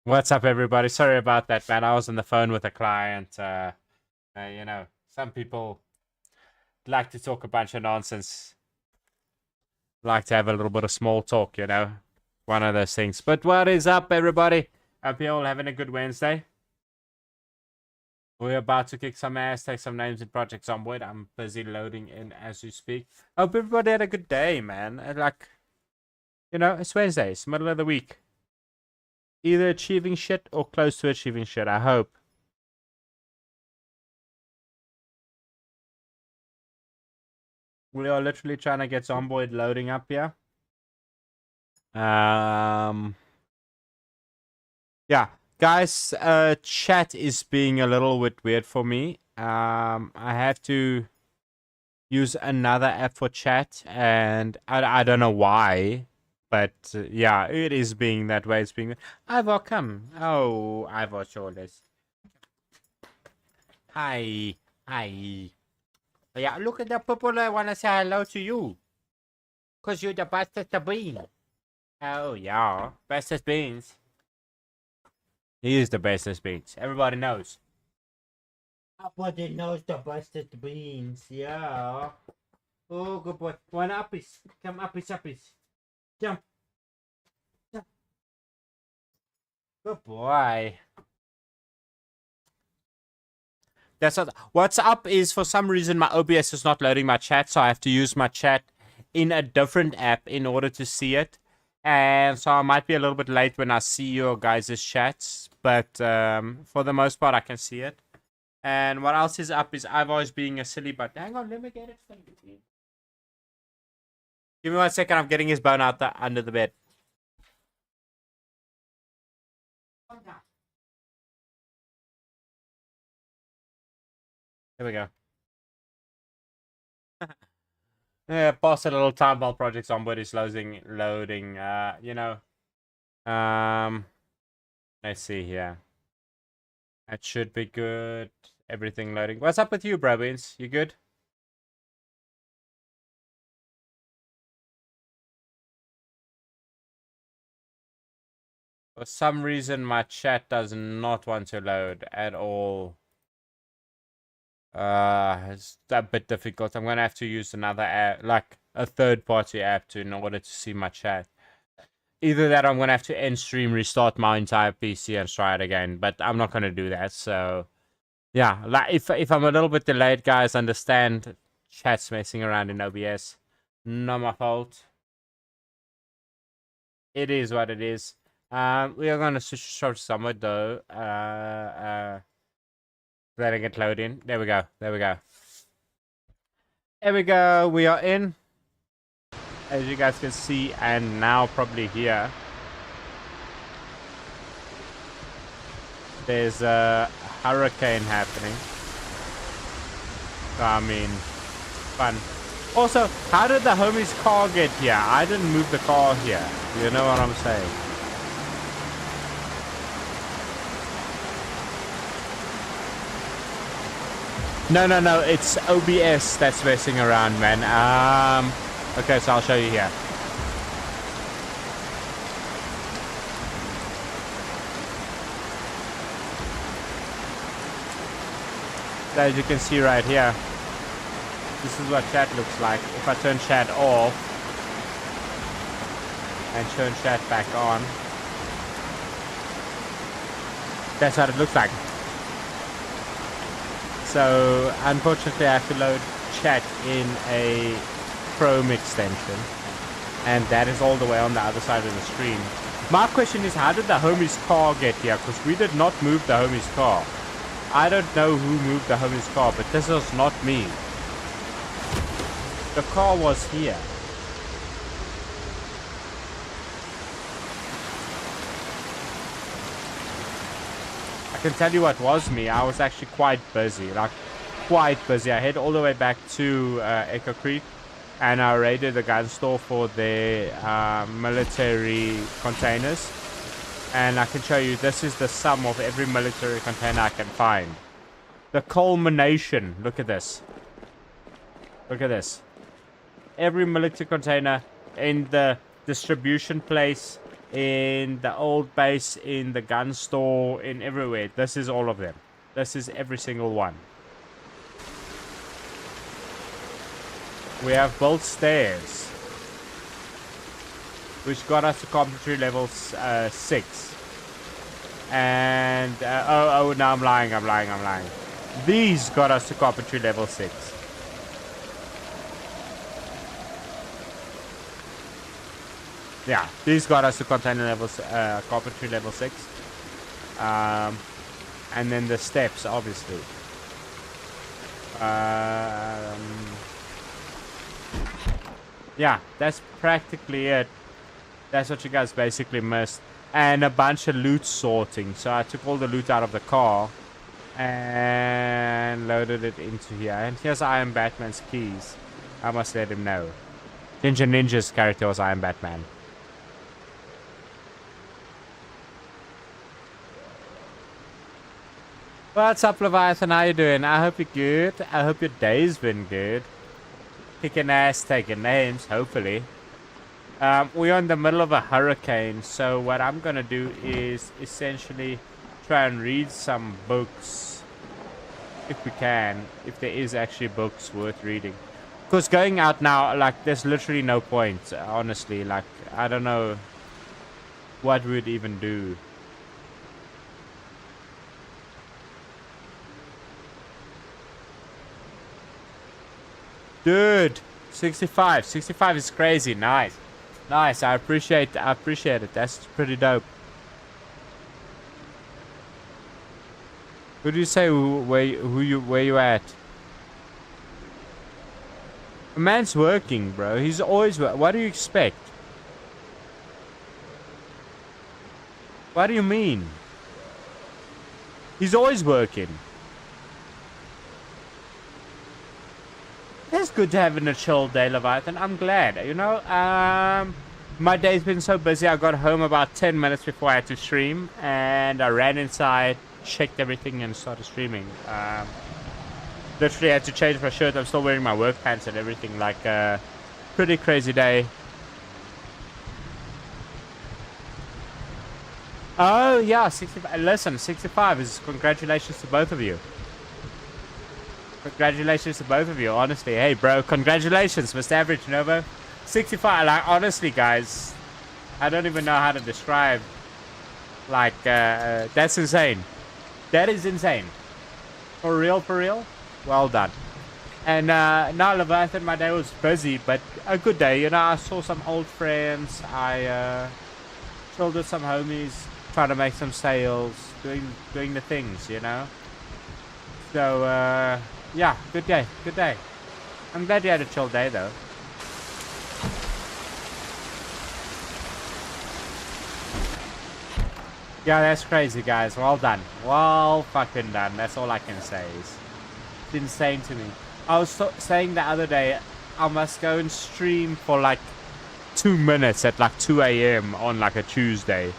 What's up, everybody? Sorry about that, man. I was on the phone with a client. Some people like to talk a bunch of nonsense, like to have a little bit of small talk. One of those things. But what is up, everybody? Hope you're all having a good Wednesday. We're about to kick some ass, take some names in Project Zomboid. I'm busy loading in as we speak. Hope everybody had a good day, man. It's Wednesday. It's the middle of the week. Either achieving shit or close to achieving shit, I hope. We are literally trying to get Zomboid loading up here. Yeah, guys, chat is being a little bit weird for me. I have to use another app for chat, and I don't know why, but yeah, it is being that way. It's being. Ivor, come. Oh, Ivor shoulders. Hi, hi. Yeah, look at the people that want to say hello to you. Because you're the bastard the bean. Oh, yeah. Bestest beans. He is the bestest beans. Everybody knows. Everybody knows the bestest beans. Yeah. Oh, good boy. One uppies. Come uppies, uppies. Jump. Jump. Good boy. That's what. What's up is for some reason my OBS is not loading my chat, so I have to use my chat in a different app in order to see it. And so I might be a little bit late when I see your guys' chats, but for the most part I can see it. And what else is up is I've always being a silly but hang on, let me get it for you. Give me 1 second, I'm getting his bone out under the bed. There we go. Yeah, pause a little time while Project Zomboid is loading. Let's see here. That should be good. Everything loading. What's up with you, bro beans? You good? For some reason, my chat does not want to load at all. It's a bit difficult. I'm gonna have to use another app, like a third-party app, in order to see my chat. Either that, or I'm gonna have to end stream, restart my entire PC, and try it again. But I'm not gonna do that. So, yeah, like if I'm a little bit delayed, guys, understand. Chat's messing around in OBS. Not my fault. It is what it is. We are gonna switch to somewhere though. Letting it load in. There we go. There we go. There we go. We are in. As you guys can see, and now probably hear. There's a hurricane happening. So, I mean, fun. Also, how did the homie's car get here? I didn't move the car here. You know what I'm saying? No. It's OBS that's messing around, man. Okay, so I'll show you here. So as you can see right here, this is what chat looks like. If I turn chat off and turn chat back on, that's what it looks like. So unfortunately I have to load chat in a Chrome extension, and that is all the way on the other side of the screen. My question is, how did the homie's car get here? Because we did not move the homie's car. I don't know who moved the homie's car, but this was not me. The car was here. I can tell you what was me. I was actually quite busy. I head all the way back to Echo Creek, and I raided the gun store for their military containers. And I can show you, this is the sum of every military container I can find. The culmination. Look at this. Look at this. Every military container in the distribution place in the old base, in the gun store, in everywhere. This is all of them. This is every single one. We have built stairs, which got us to carpentry level 6. And oh no, I'm lying. These got us to carpentry level 6. Yeah, these got us to container levels, carpentry level 6. And then the steps, obviously. Yeah, that's practically it. That's what you guys basically missed. And a bunch of loot sorting. So I took all the loot out of the car and loaded it into here. And here's I Am Batman's keys. I must let him know. Ninja's character was I Am Batman. What's up, Leviathan? How you doing? I hope you're good. I hope your day's been good. Kicking ass, taking names, hopefully. We're in the middle of a hurricane, so what I'm gonna do is essentially try and read some books, if we can, if there is actually books worth reading. Because going out now, like, there's literally no point, honestly. Like, I don't know what we'd even do. Dude, 65 is crazy. Nice, I appreciate it. That's pretty dope. Who do you say where you at? A man's working, bro. He's always what do you expect? What do you mean? He's always working. It's good to have a chill day, Leviathan. I'm glad. You know, my day's been so busy. I got home about 10 minutes before I had to stream, and I ran inside, checked everything, and started streaming. Literally had to change my shirt. I'm still wearing my work pants and everything. Like, pretty crazy day. Oh yeah, 65. Listen, 65 is congratulations to both of you. Congratulations to both of you, honestly. Hey, bro, congratulations, Mr. Average Novo. 65, like, honestly, guys, I don't even know how to describe, like, that's insane. That is insane. For real, well done. And, now, Leviathan, my day was busy, but a good day, you know. I saw some old friends, I, chilled with some homies, trying to make some sales, doing the things, you know. So, yeah, good day. I'm glad you had a chill day, though. Yeah, that's crazy, guys. Well done. Well fucking done. That's all I can say. It's insane to me. I was saying the other day, I must go and stream for like 2 minutes at like 2 a.m. on like a Tuesday.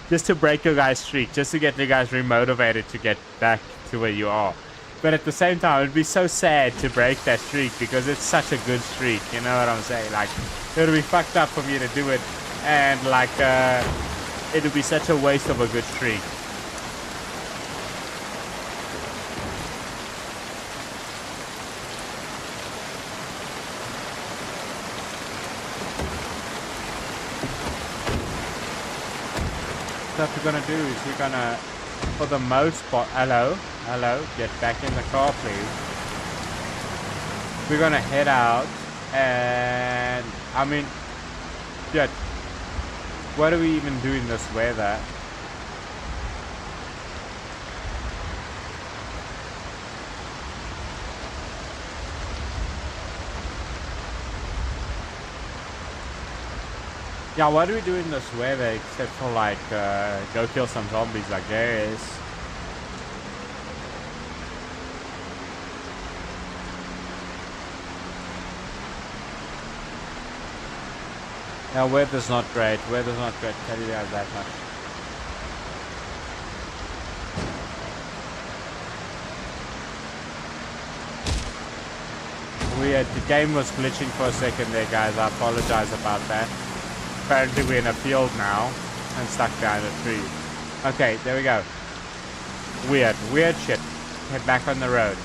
Just to break your guys' streak. Just to get you guys remotivated to get back to where you are. But at the same time, it'd be so sad to break that streak because it's such a good streak. You know what I'm saying? Like, it would be fucked up for me to do it. And, like, it would be such a waste of a good streak. So what we're going to do is we're going to, for the most part, hello, get back in the car, please. We're gonna head out, and I mean, shit, what do we even do in this weather? Yeah, what do we do in this weather except for like go kill some zombies, I guess. Yeah, weather's not great. Tell you guys that much. Weird. The game was glitching for a second there, guys. I apologize about that. Apparently we're in a field now. and stuck behind a tree. Okay, there we go. Weird shit. Head back on the road.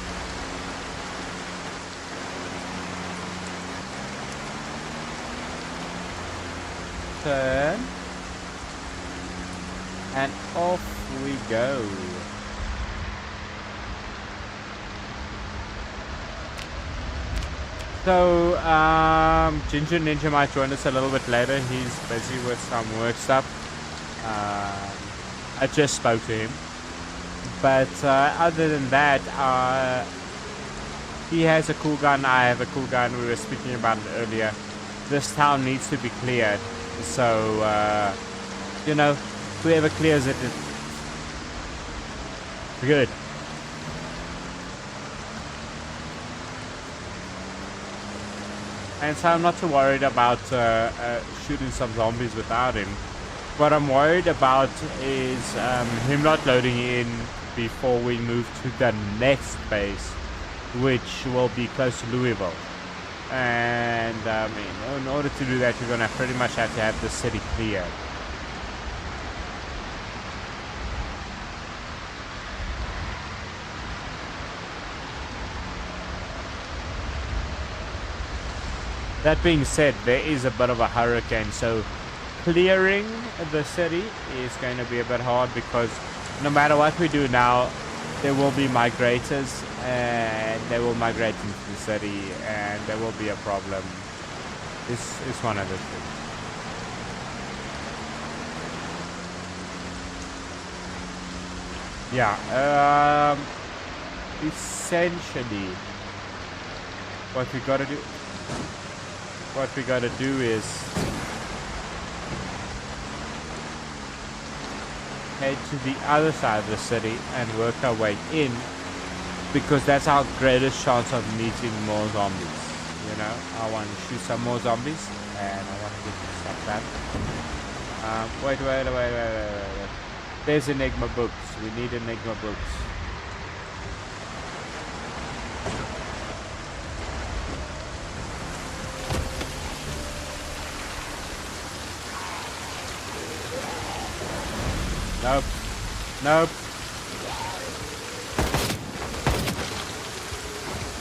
Turn. And off we go. So, Ginger Ninja might join us a little bit later. He's busy with some work stuff. I just spoke to him. But other than that, he has a cool gun. I have a cool gun. We were speaking about it earlier. This town needs to be cleared. So, you know, whoever clears it is good. And so I'm not too worried about shooting some zombies without him. What I'm worried about is him not loading in before we move to the next base, which will be close to Louisville. And I mean, in order to do that, you're gonna pretty much have to have the city cleared. That being said, there is a bit of a hurricane, so clearing the city is going to be a bit hard because no matter what we do now, there will be migrators and they will migrate into the city and there will be a problem. This is one of the things. Yeah, essentially what we gotta do is head to the other side of the city and work our way in, because that's our greatest chance of meeting more zombies. You know, I want to shoot some more zombies and I want to get this stuff done. Wait. There's Enigma books. We need Enigma books. Nope.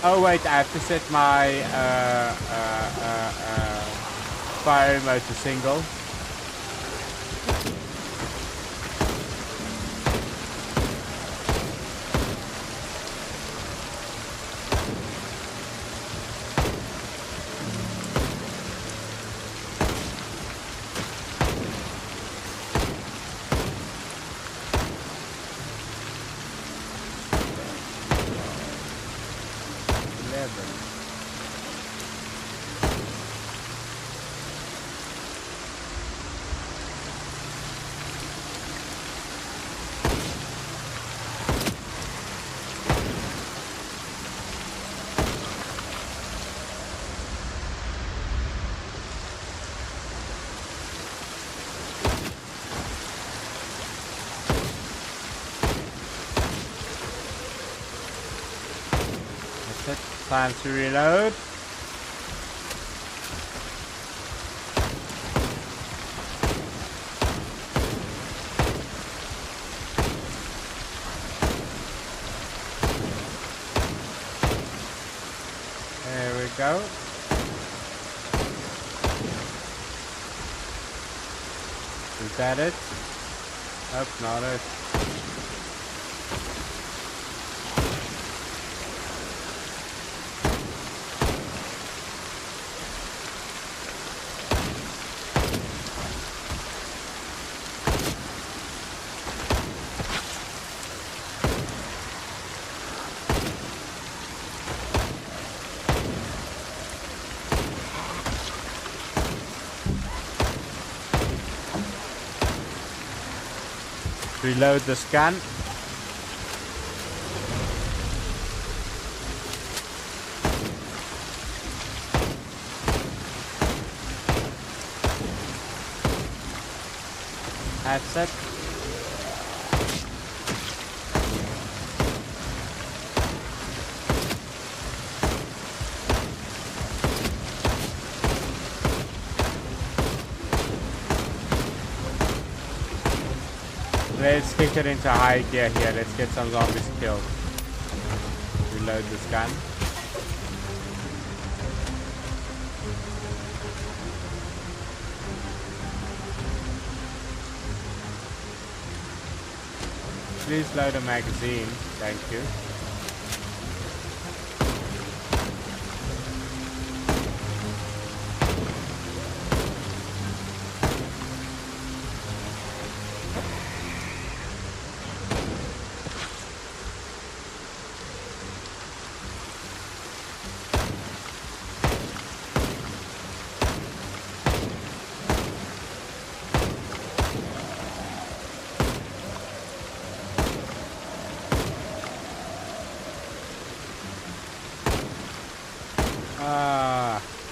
Oh wait, I have to set my fire mode to single. Time to reload. There we go. Is that it? Nope, not it. Reload the scan. That's it. Let's kick it into high gear here. Let's get some zombies killed. Reload this gun. Please load a magazine. Thank you.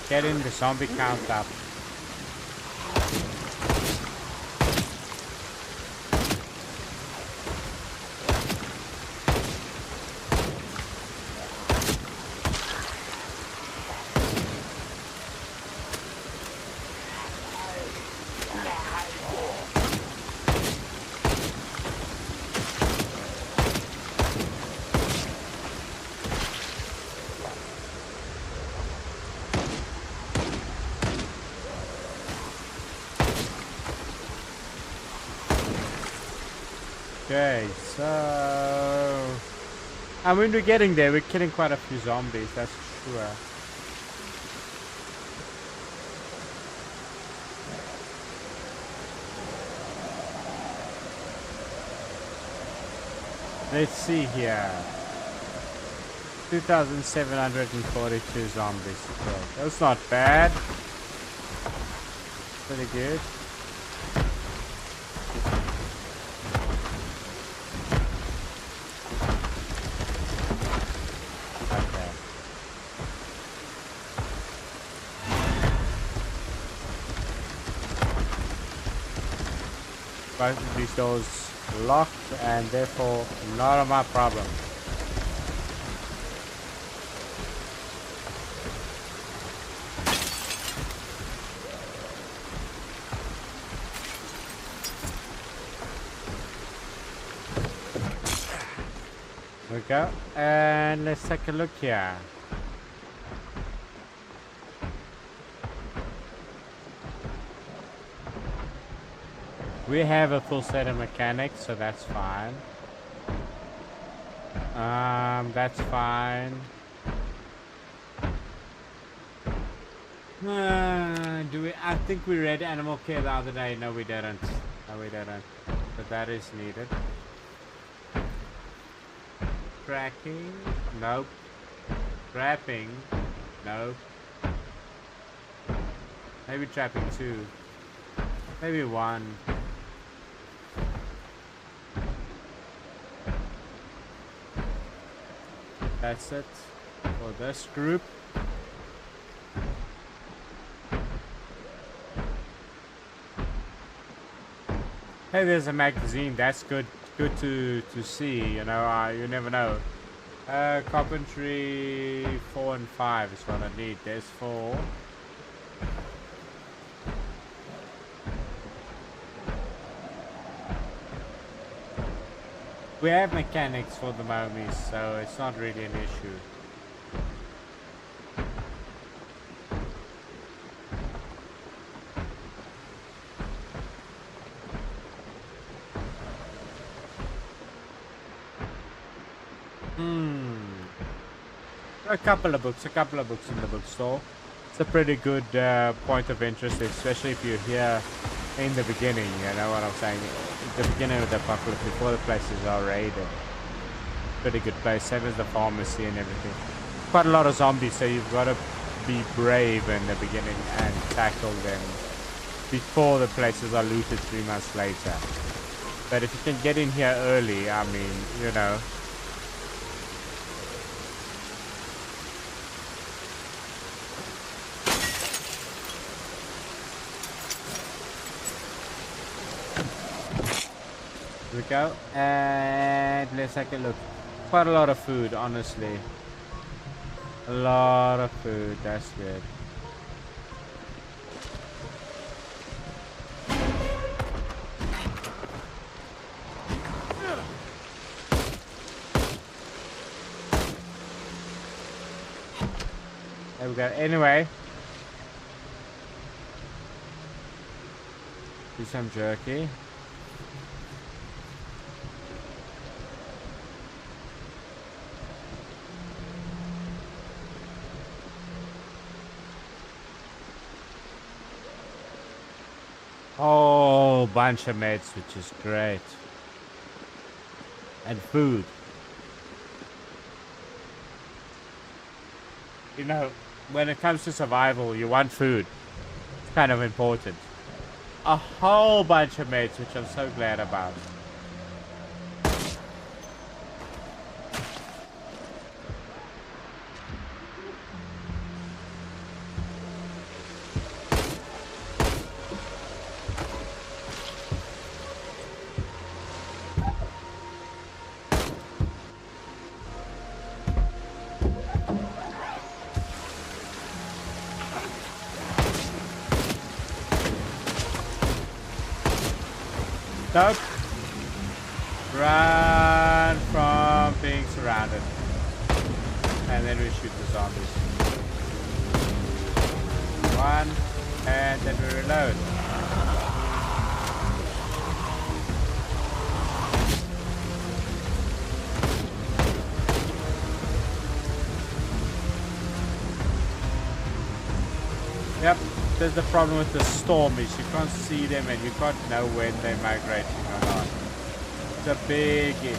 Getting the zombie count up. Okay, so I mean we're getting there. We're killing quite a few zombies, that's sure. Let's see here. 2,742 zombies killed. That's not bad. Pretty good. Both of these doors locked and therefore not of my problem. There we go. And let's take a look here. We have a full set of mechanics, so that's fine. That's fine. Do we? I think we read animal care the other day. No, we didn't. No, we didn't. But that is needed. Tracking? Nope. Trapping? Nope. Maybe trapping 2. Maybe 1. That's it for this group. Hey, there's a magazine. That's good. Good to see. You know, you never know. Carpentry 4 and 5 is what I need. There's 4. We have mechanics for the mummies, so it's not really an issue. A couple of books in the bookstore. It's a pretty good point of interest, especially if you're here in the beginning, you know what I'm saying? The beginning of the apocalypse, before the places are raided. Pretty good place, same as the pharmacy and everything. Quite a lot of zombies, so you've got to be brave in the beginning and tackle them before the places are looted 3 months later. But if you can get in here early, I mean, you know. Here we go, and let's take a look. Quite a lot of food, honestly. A lot of food, that's good. So good. Anyway. Do some jerky. Oh, bunch of meds, which is great. And food. You know, when it comes to survival, you want food. It's kind of important. A whole bunch of meds, which I'm so glad about. Don't run from being surrounded. And then we shoot the zombies. One, and then we reload. Yep. There's the problem with the storm is you can't see them and you can't know when they're migrating or not. It's a big issue.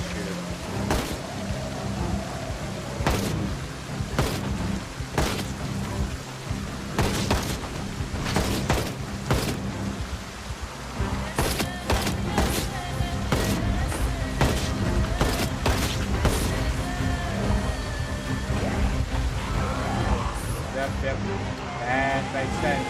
Yep. And makes sense.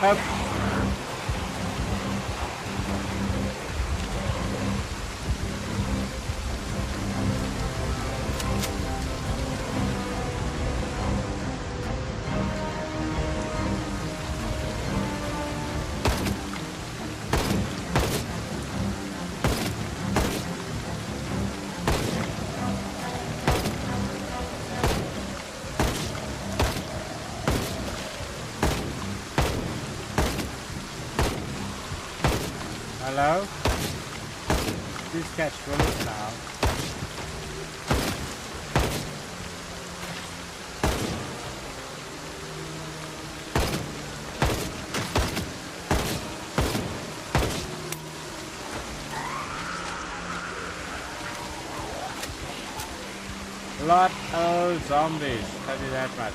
Up. Hello? Please catch bullets now. A lot of zombies, tell you that much.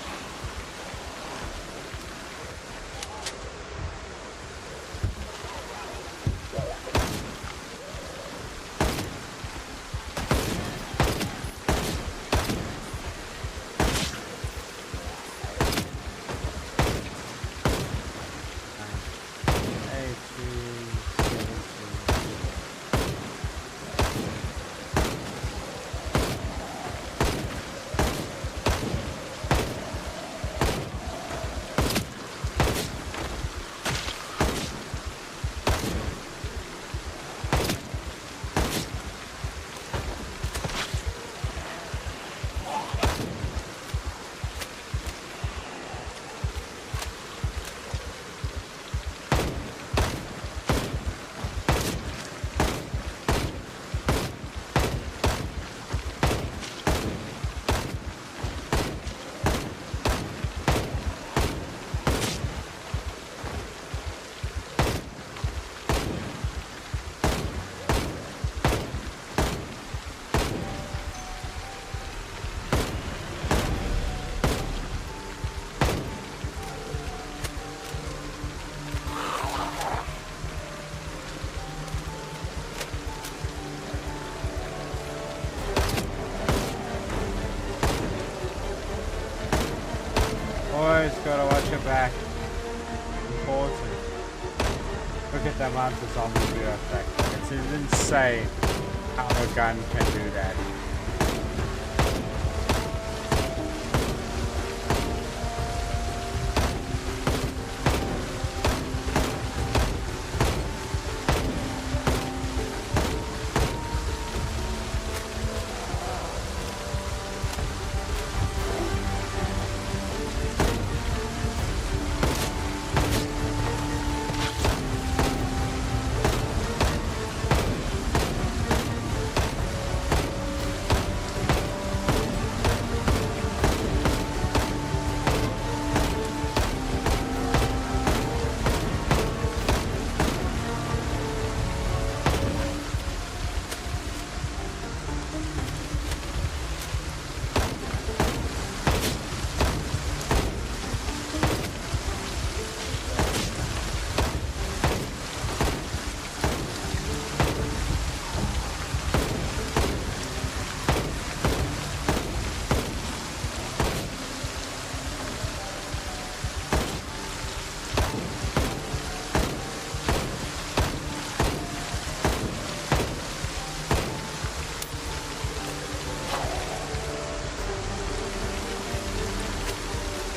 Always gotta watch your back. Important. Look at the amount of zombies we are affecting. It's insane how a gun can do that.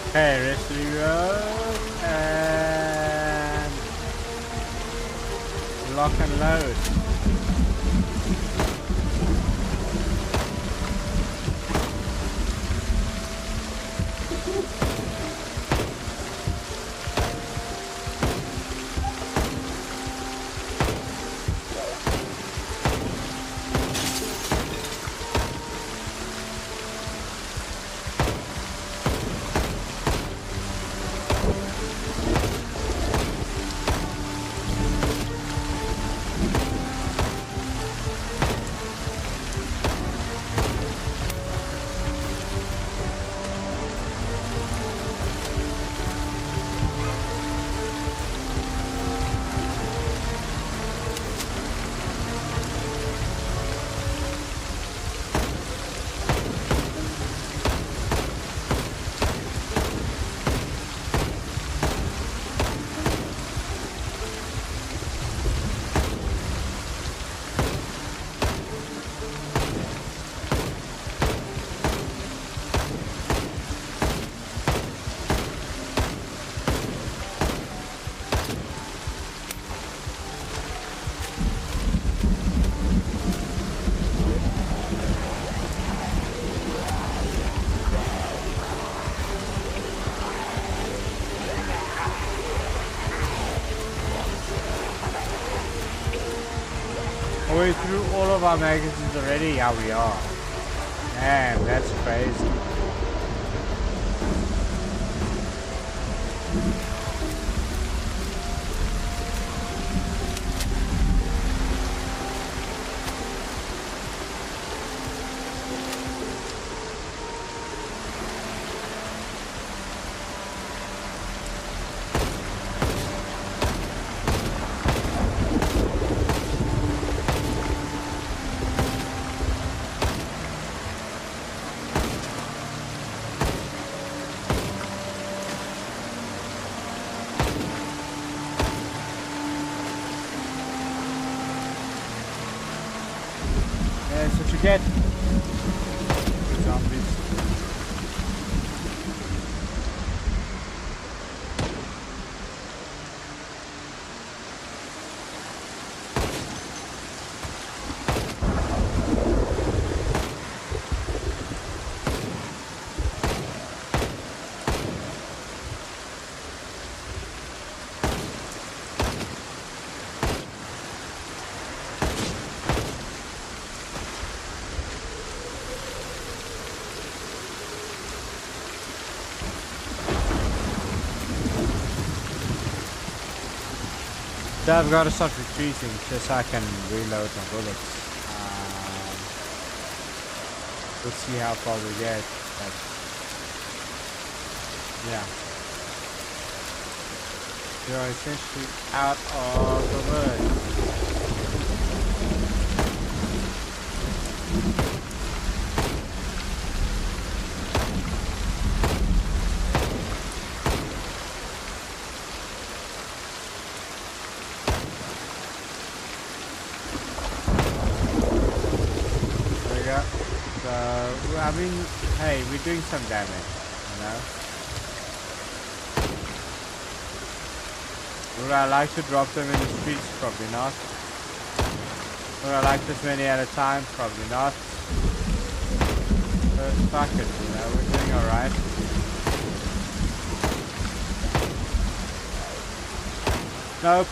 Okay, Riverside Road and lock and load. Are we through all of our magazines already? Yeah, we are. Man, that's crazy. That's what you get. Zombies. So I've got to start retreating just so I can reload my bullets. We'll see how far we get. But yeah. You're essentially out of the woods. I mean, hey, we're doing some damage, you know? Would I like to drop them in the streets? Probably not. Would I like this many at a time? Probably not. But fuck it, you know, we're doing alright. Nope.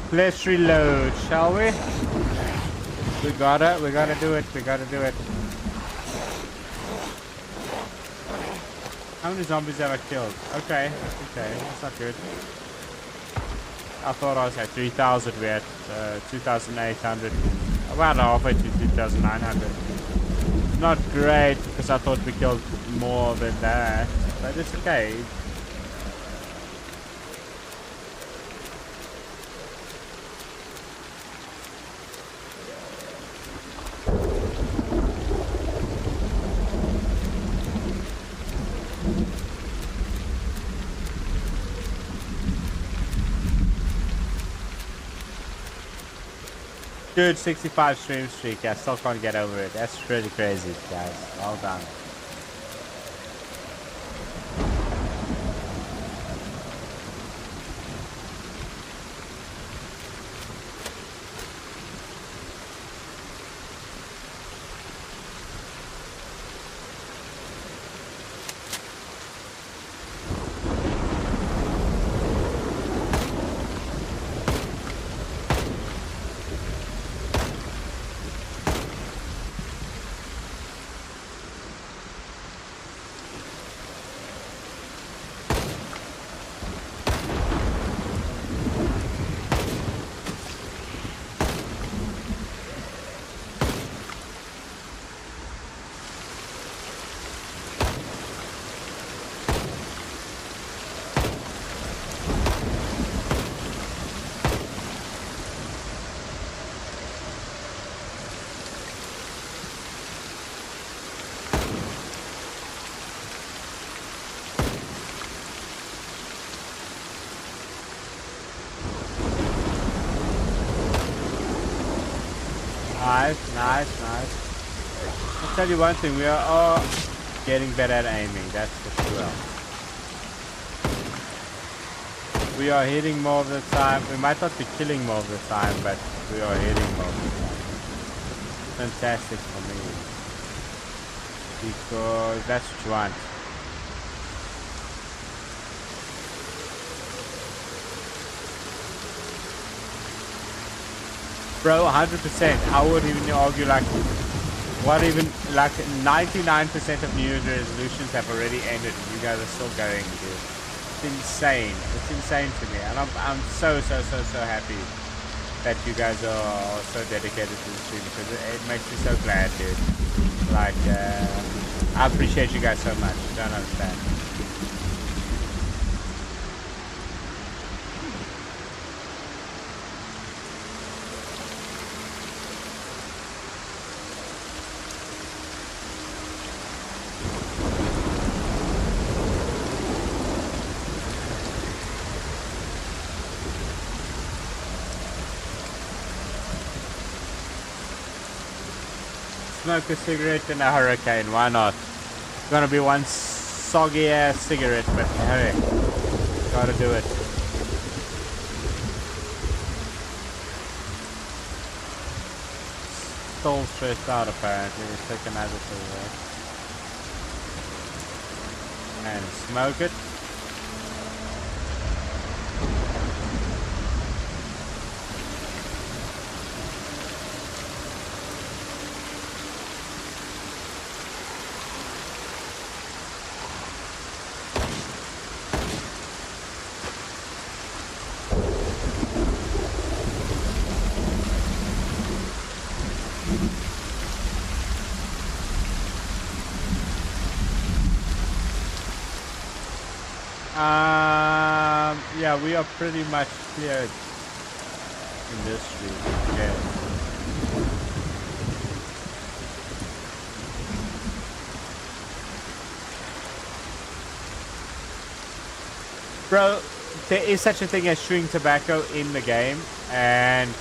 Let's reload, shall we? We gotta do it. We gotta do it. How many zombies have I killed? Okay, that's not good. I thought I was at 3,000. We had 2,800. About halfway to 2,900. Not great because I thought we killed more than that, but it's okay. Dude, 65 stream streak. I still can't get over it. That's pretty crazy, guys. Well done. Nice. I'll tell you one thing, we are all getting better at aiming, that's for sure. We are hitting more of the time. We might not be killing more of the time, but we are hitting more of the time. Fantastic for me. Because that's what you want. Bro, 100%. I would even argue like 99% of New Year's resolutions have already ended and you guys are still going, dude. It's insane. It's insane to me. And I'm so happy that you guys are so dedicated to the stream because it makes me so glad, dude. Like, I appreciate you guys so much. You don't understand. Smoke a cigarette in a hurricane, why not? It's gonna be one soggy ass cigarette, but hey, gotta do it. Still stressed out apparently, let's take another cigarette. And smoke it. Yeah, we are pretty much cleared in this street. Yeah. Bro, there is such a thing as chewing tobacco in the game, and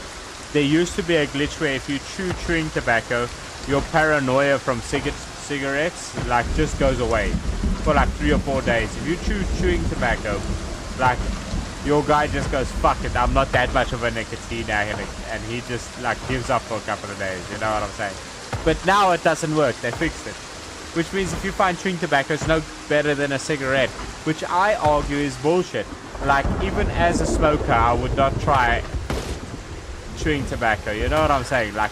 there used to be a glitch where if you chew chewing tobacco, your paranoia from cigarettes like just goes away for like 3 or 4 days. If you chew chewing tobacco, like your guy just goes, fuck it, I'm not that much of a nicotine addict, and he just like gives up for a couple of days, you know what I'm saying? But now it doesn't work, they fixed it. Which means if you find chewing tobacco, it's no better than a cigarette, which I argue is bullshit. Like, even as a smoker, I would not try chewing tobacco. You know what I'm saying? Like,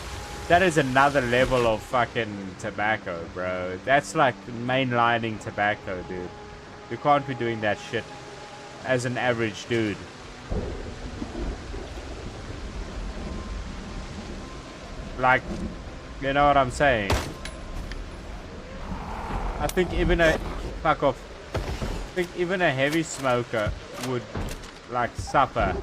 that is another level of fucking tobacco, bro. That's like mainlining tobacco, dude. You can't be doing that shit as an average dude. Like, you know what I'm saying? I think even a fuck off. I think even a heavy smoker would like suffer.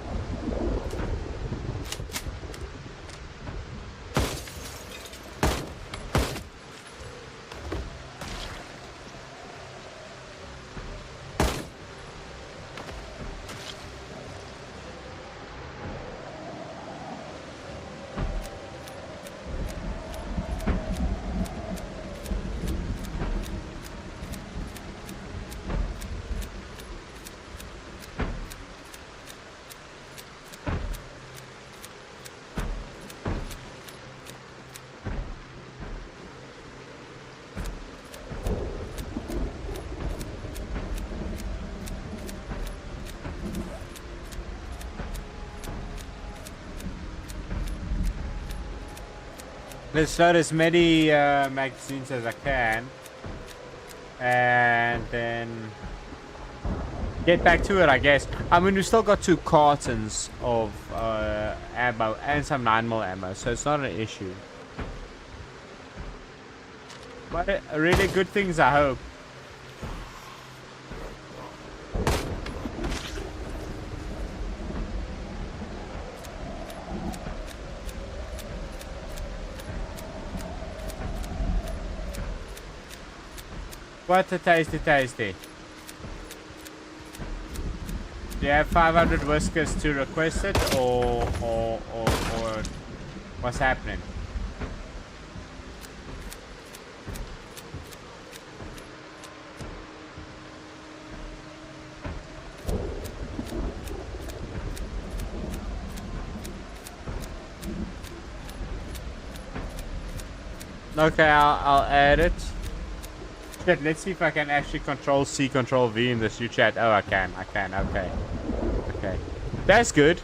Let's load as many magazines as I can, and then get back to it, I guess. I mean, we still got 2 cartons of ammo and some 9mm ammo, so it's not an issue. But really good things, I hope. What a tasty. Do you have 500 whiskers to request it, or what's happening? Okay, I'll add it. Shit, let's see if I can actually Control C, Control V in this chat. Oh, I can. Okay. That's good.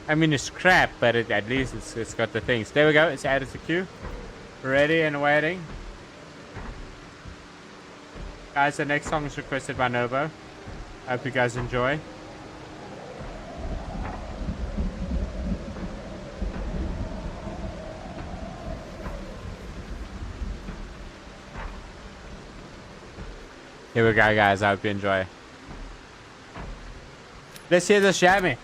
I mean, it's crap, but at least it's got the things. There we go. It's added to queue. Ready and waiting. Guys, the next song is requested by Novo. Hope you guys enjoy. Here we go, guys. I hope you enjoy. Let's hear the shammy.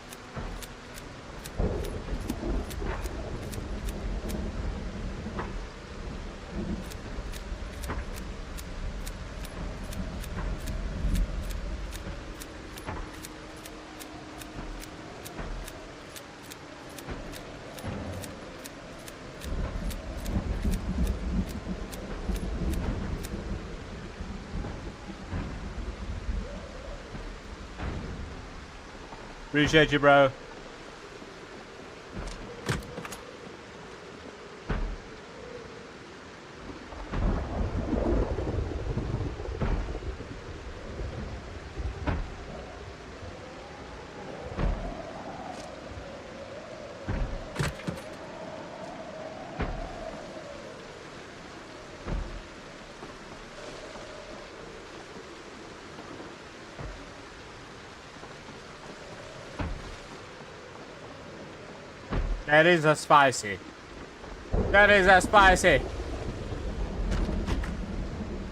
Appreciate you, bro. That is a spicy. That is a spicy.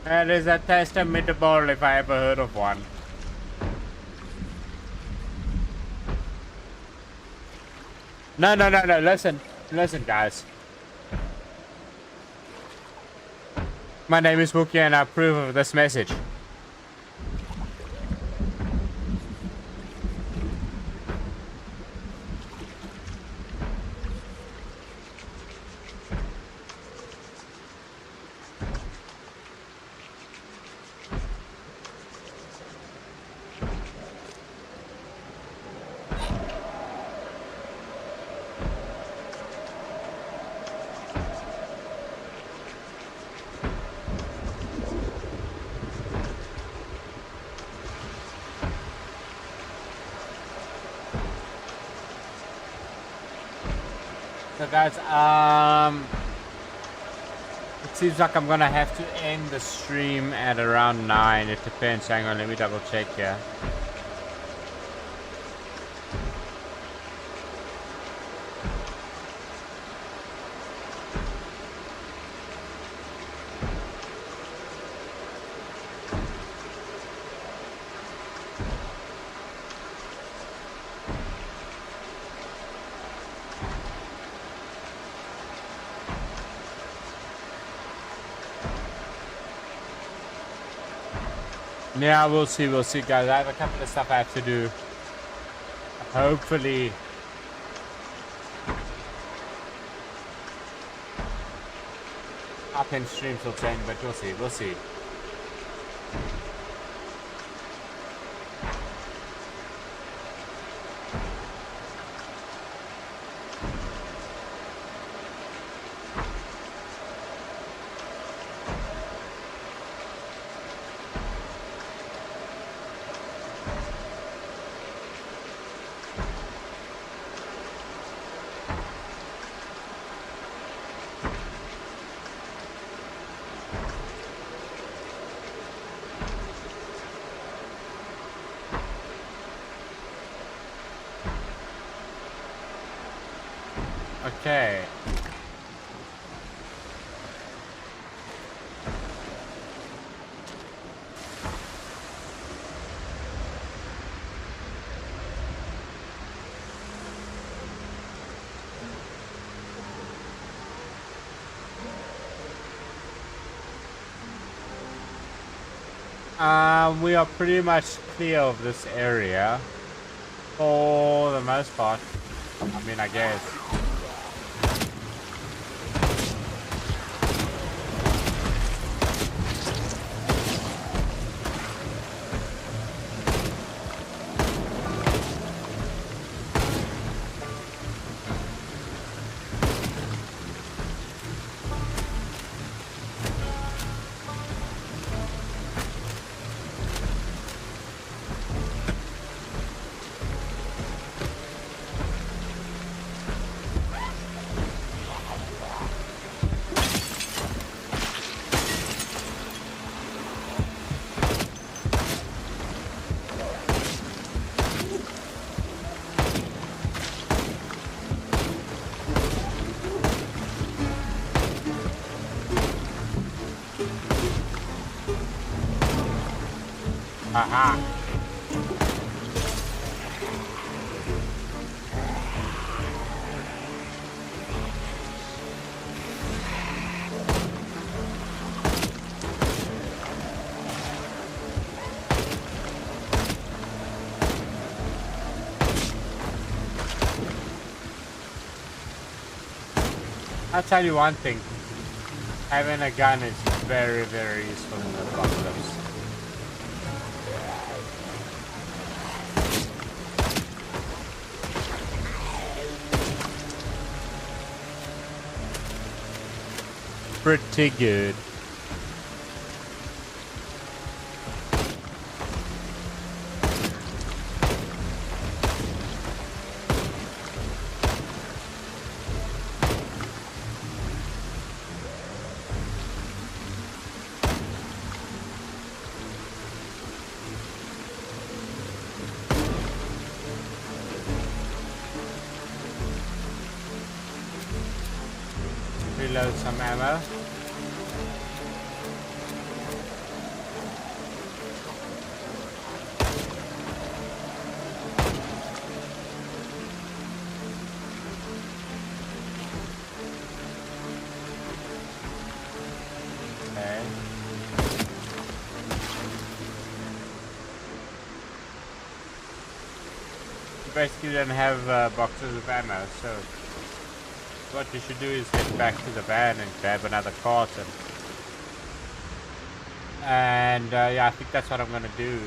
That is a testament meatball if I ever heard of one. No. Listen, guys. My name is Wookie and I approve of this message. So guys, it seems like I'm gonna have to end the stream at around 9. It depends. Hang on, let me double check here. Yeah, we'll see, guys. I have a couple of stuff I have to do. Hopefully, I can stream till 10, but we'll see. Okay. We are pretty much clear of this area for the most part. I mean, I guess. Aha. I'll tell you one thing. Having a gun is very, very useful in the apocalypse. Pretty good. Reload some ammo. Okay. You basically don't have boxes of ammo, so what you should do is get back to the van and grab another carton. And yeah, I think that's what I'm gonna do.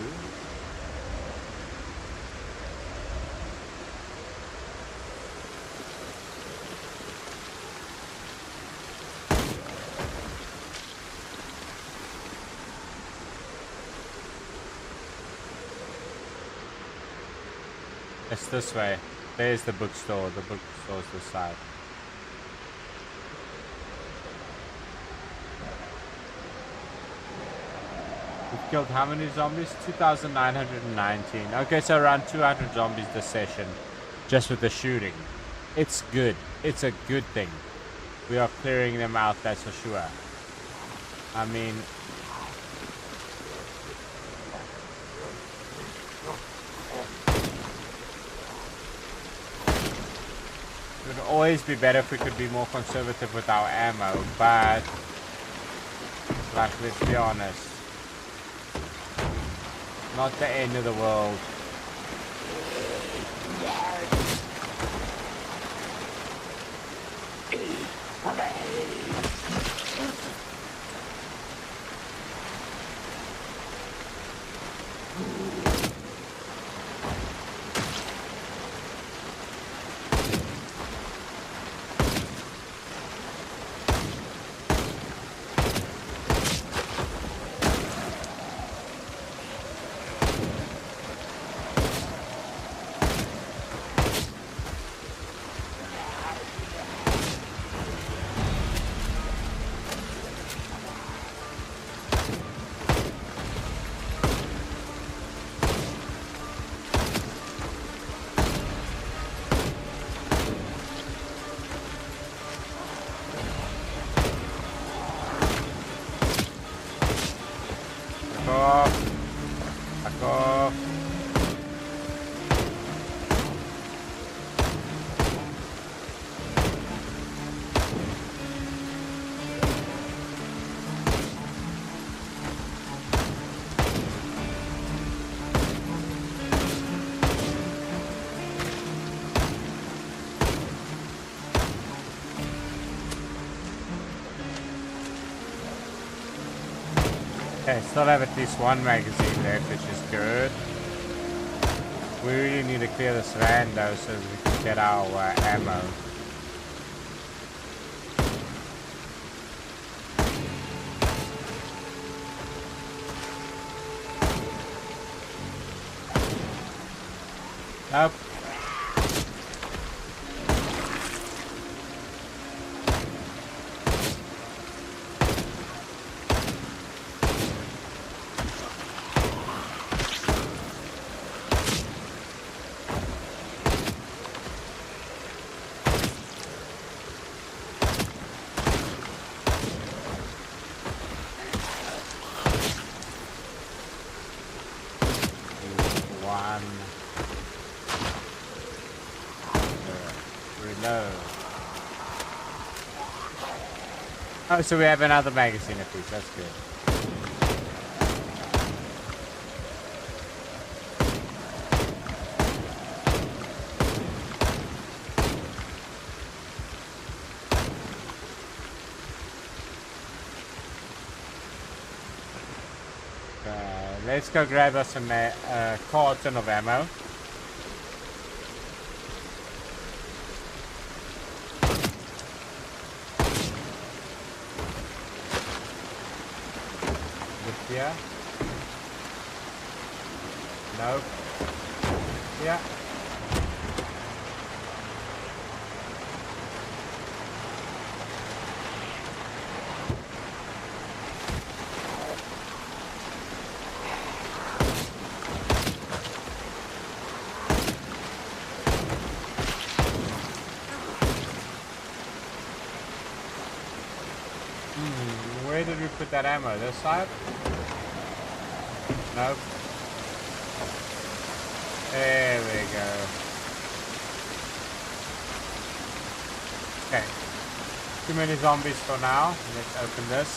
It's this way. There's the bookstore. The bookstore's this side. We've killed how many zombies? 2,919. Okay, so around 200 zombies this session. Just with the shooting. It's good. It's a good thing. We are clearing them out, that's for sure. I mean... it would always be better if we could be more conservative with our ammo, but... like, let's be honest. Not the end of the world. Back off. Okay, still have at least one magazine left, which is good. We really need to clear this van though so we can get our ammo. Nope. Oh, so we have another magazine at least, that's good. Let's go grab us a carton of ammo. Yeah. Nope. Yeah. Where did we put that ammo? This side? Nope. There we go. Okay. Too many zombies for now. Let's open this.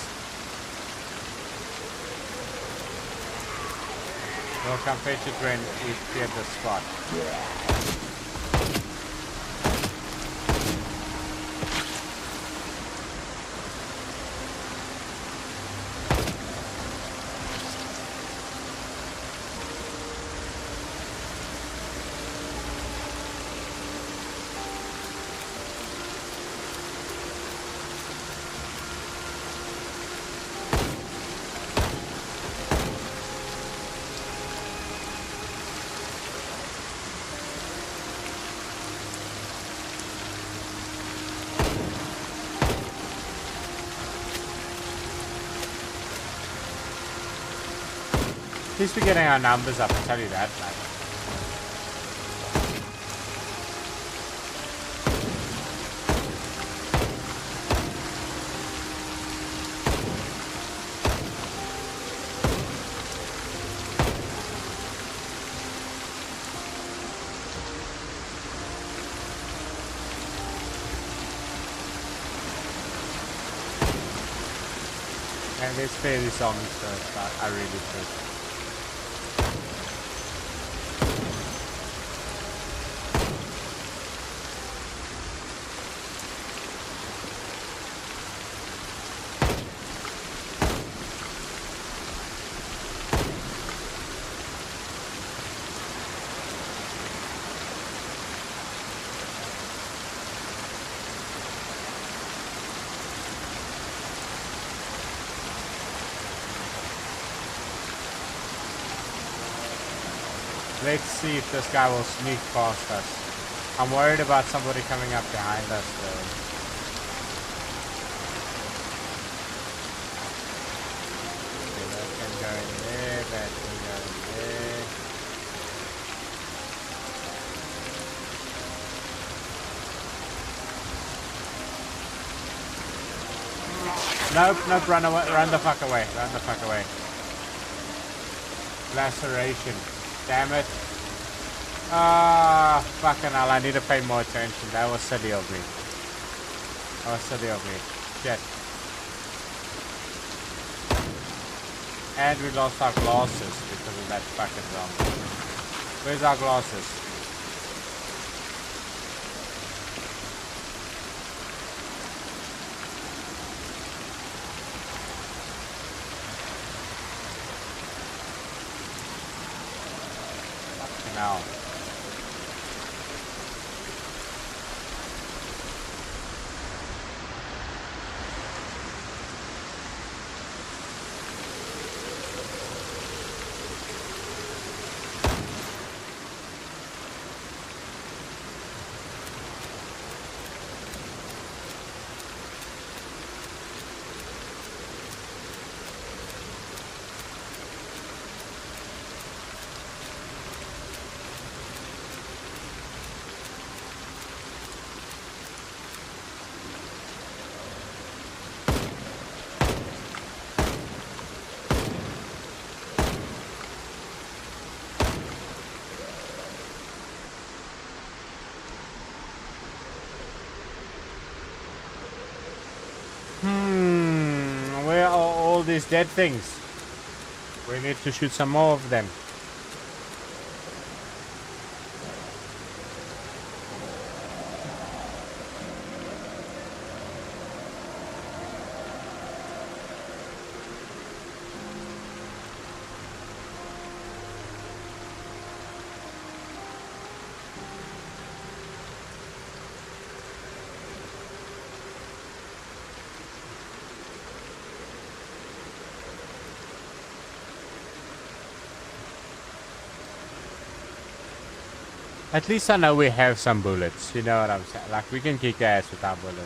We'll come fetch it when we've cleared the spot. least we're getting our numbers up, I'll tell you that, man. And let's play these zombies first, I really should. Let's see if this guy will sneak past us. I'm worried about somebody coming up behind us though. Okay, that can go in there, that can go in there. Nope, run away, run the fuck away, run the fuck away. Laceration. Damn it. Ah, fucking hell, I need to pay more attention. That was silly of me. That was silly of me. Shit. And we lost our glasses because of that fucking zombie. Where's our glasses? Now. Where are all these dead things? We need to shoot some more of them. At least I know we have some bullets. You know what I'm saying? Like, we can kick ass with our bullets.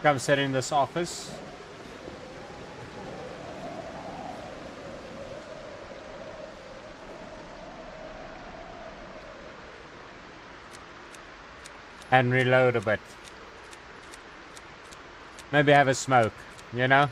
Come sit in this office. And reload a bit. Maybe have a smoke, you know?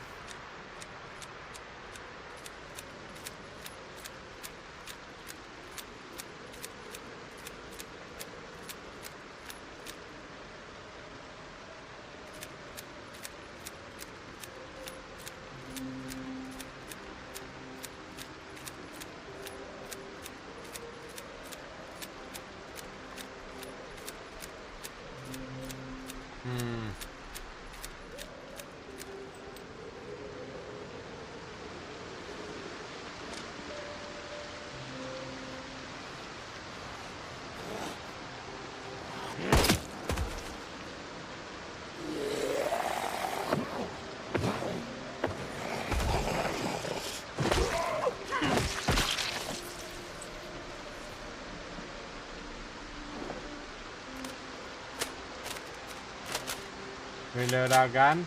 Reload our gun.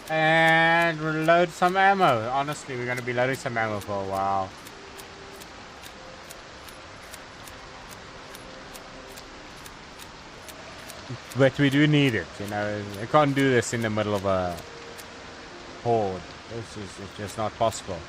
And reload some ammo. Honestly, we're going to be loading some ammo for a while. But we do need it, you know. I can't do this in the middle of a horde. It's just not possible.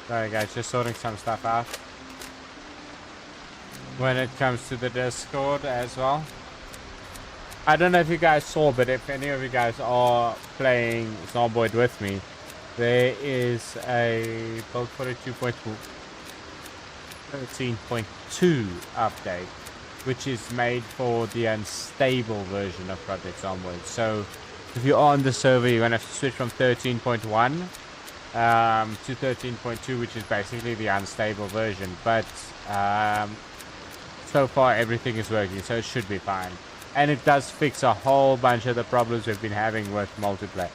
Sorry guys, just sorting some stuff out. When it comes to the Discord as well. I don't know if you guys saw, but if any of you guys are playing Zomboid with me, there is a build 13.2 update, which is made for the unstable version of Project Zomboid. So if you're on the server, you're going to have to switch from 13.1 to 13.2, which is basically the unstable version. But so far everything is working, so it should be fine. And it does fix a whole bunch of the problems we've been having with multiplayer.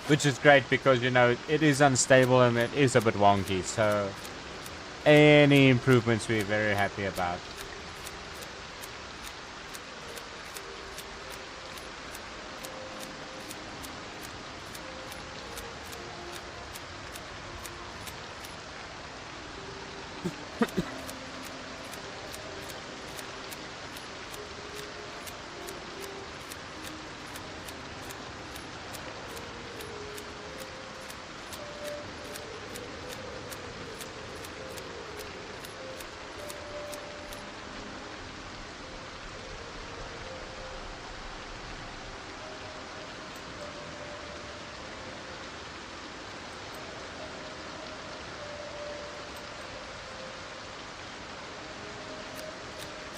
Which is great because, you know, it is unstable and it is a bit wonky. So any improvements we're very happy about.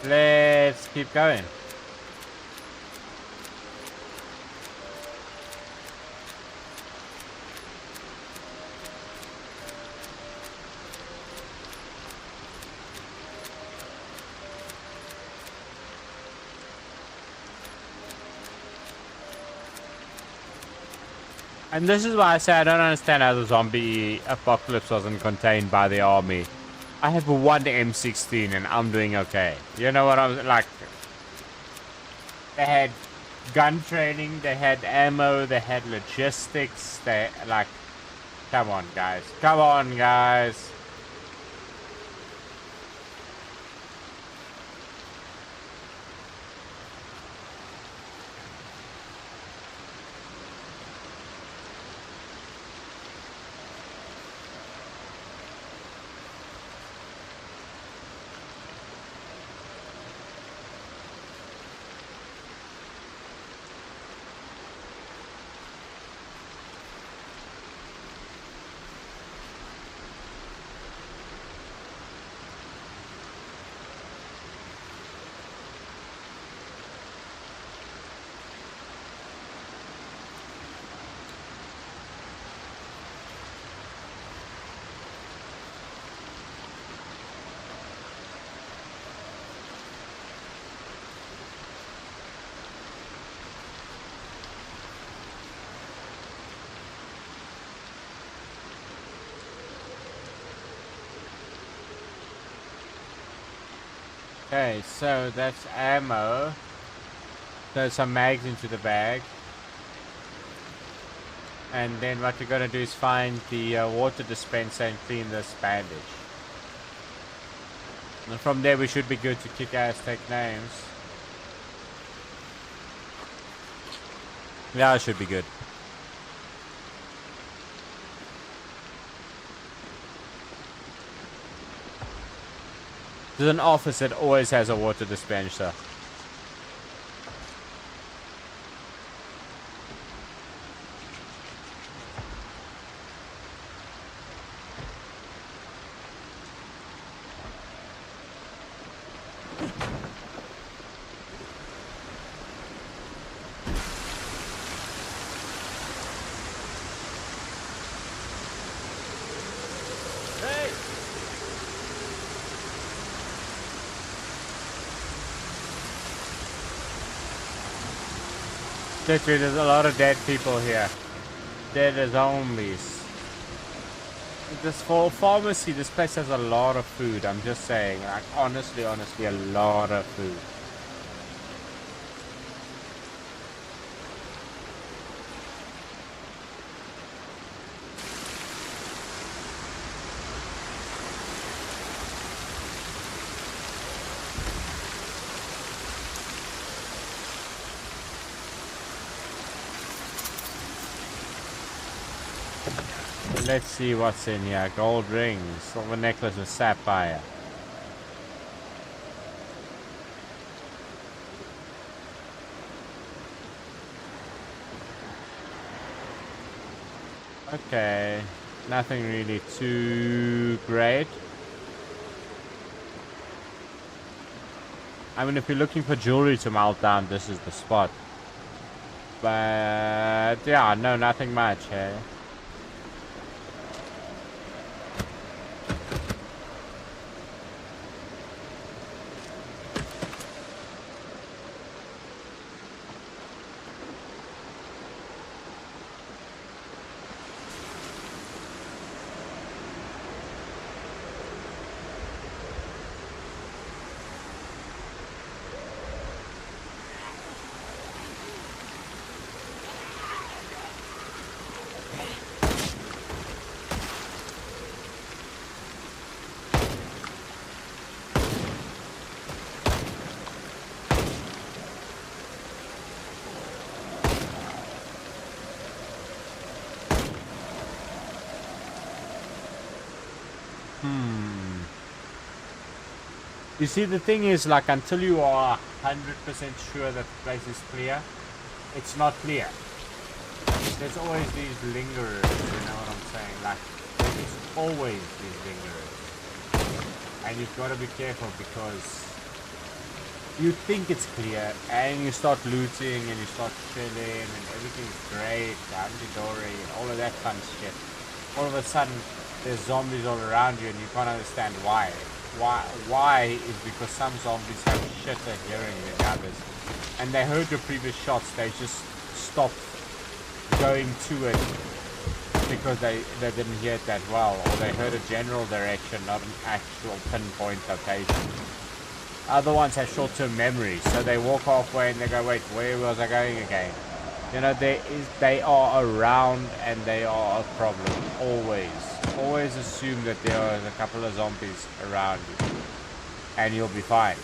Let's keep going. And this is why I say I don't understand how the zombie apocalypse wasn't contained by the army. I have one M16 and I'm doing okay. You know what I'm like? They had gun training, they had ammo, they had logistics, they like, come on guys, come on guys. Okay, so that's ammo. Throw some mags into the bag. And then what we're going to do is find the water dispenser and clean this bandage. And from there we should be good to kick ass, take names. Yeah, it should be good. There's an office that always has a water dispenser. Literally, there's a lot of dead people here. Dead as zombies. This whole pharmacy, this place has a lot of food. I'm just saying, like, honestly, a lot of food. Let's see what's in here. Gold rings, silver necklace with sapphire. Okay, nothing really too great. I mean, if you're looking for jewelry to melt down, this is the spot. But yeah, no, nothing much, eh? You see, the thing is, like, until you are 100% sure that the place is clear, it's not clear. There's always these lingerers, you know what I'm saying? Like, there's always these lingerers. And you've got to be careful because you think it's clear, and you start looting, and you start chilling, and everything's great, hunky-dory, all of that fun shit. All of a sudden, there's zombies all around you, and you can't understand why. Why is because some zombies have shitter hearing than others, and they heard your previous shots. They just stopped going to it because they didn't hear it that well, or they heard a general direction, not an actual pinpoint location. Other ones have short-term memory, so they walk halfway and they go, wait, where was I going again? You know, they are around, and they are a problem always. Always assume that there are a couple of zombies around you, and you'll be fine.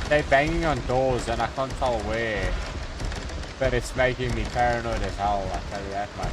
They're banging on doors and I can't tell where, but it's making me paranoid as hell, I tell you that much.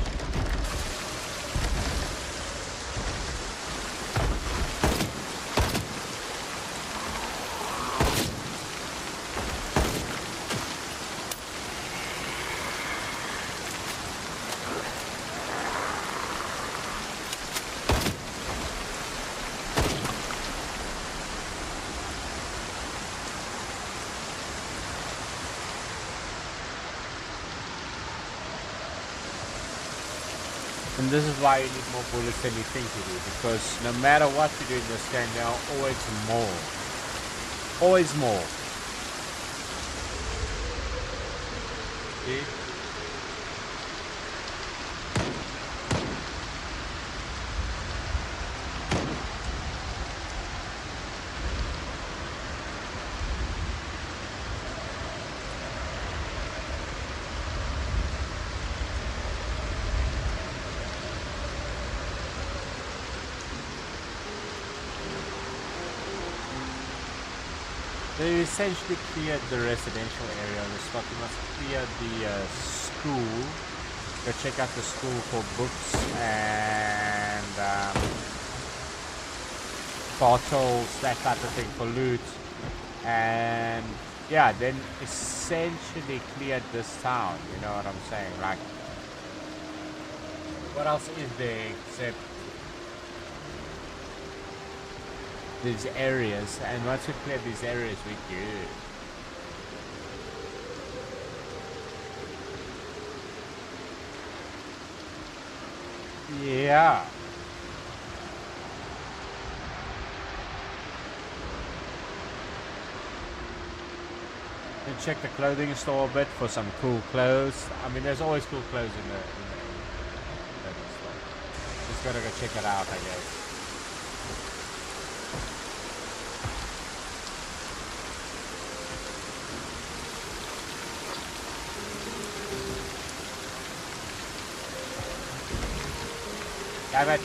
And this is why you need more bullets than you think you do, because no matter what you do in this game, there are always more. Always more. See? They essentially cleared the residential area on the spot. You must clear the school. Go check out the school for books and bottles, that type of thing for loot. And yeah, then essentially cleared this town. You know what I'm saying? Like, what else is there except these areas? And once we clear these areas, we're good. Yeah. And check the clothing store a bit for some cool clothes. I mean, there's always cool clothes in the clothing store. Just gotta go check it out, I guess. Damn it.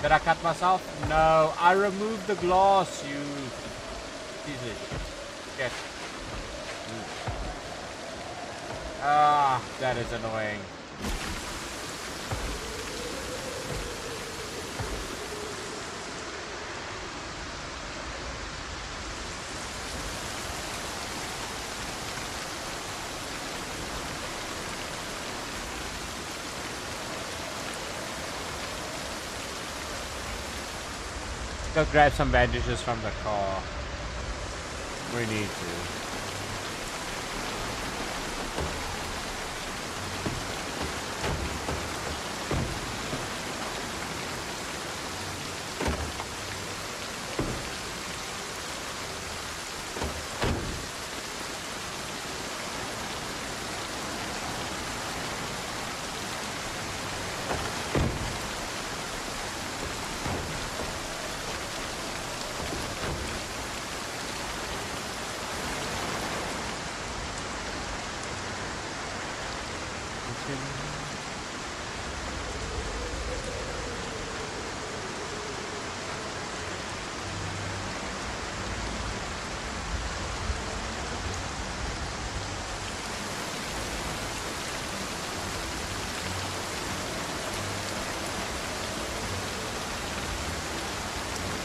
Did I cut myself? No, I removed the glass, you piece of shit. Ah, that is annoying. Go grab some bandages from the car. We need to.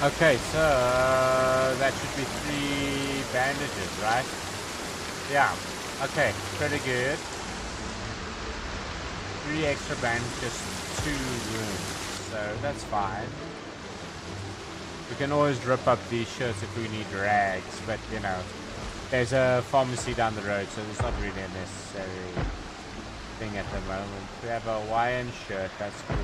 Okay, so that should be 3 bandages, right? Yeah. Okay, pretty good. 3 extra bandages, 2 wounds, so that's fine. We can always rip up these shirts if we need rags, but you know, there's a pharmacy down the road, so it's not really a necessary thing at the moment. We have a Hawaiian shirt, that's cool.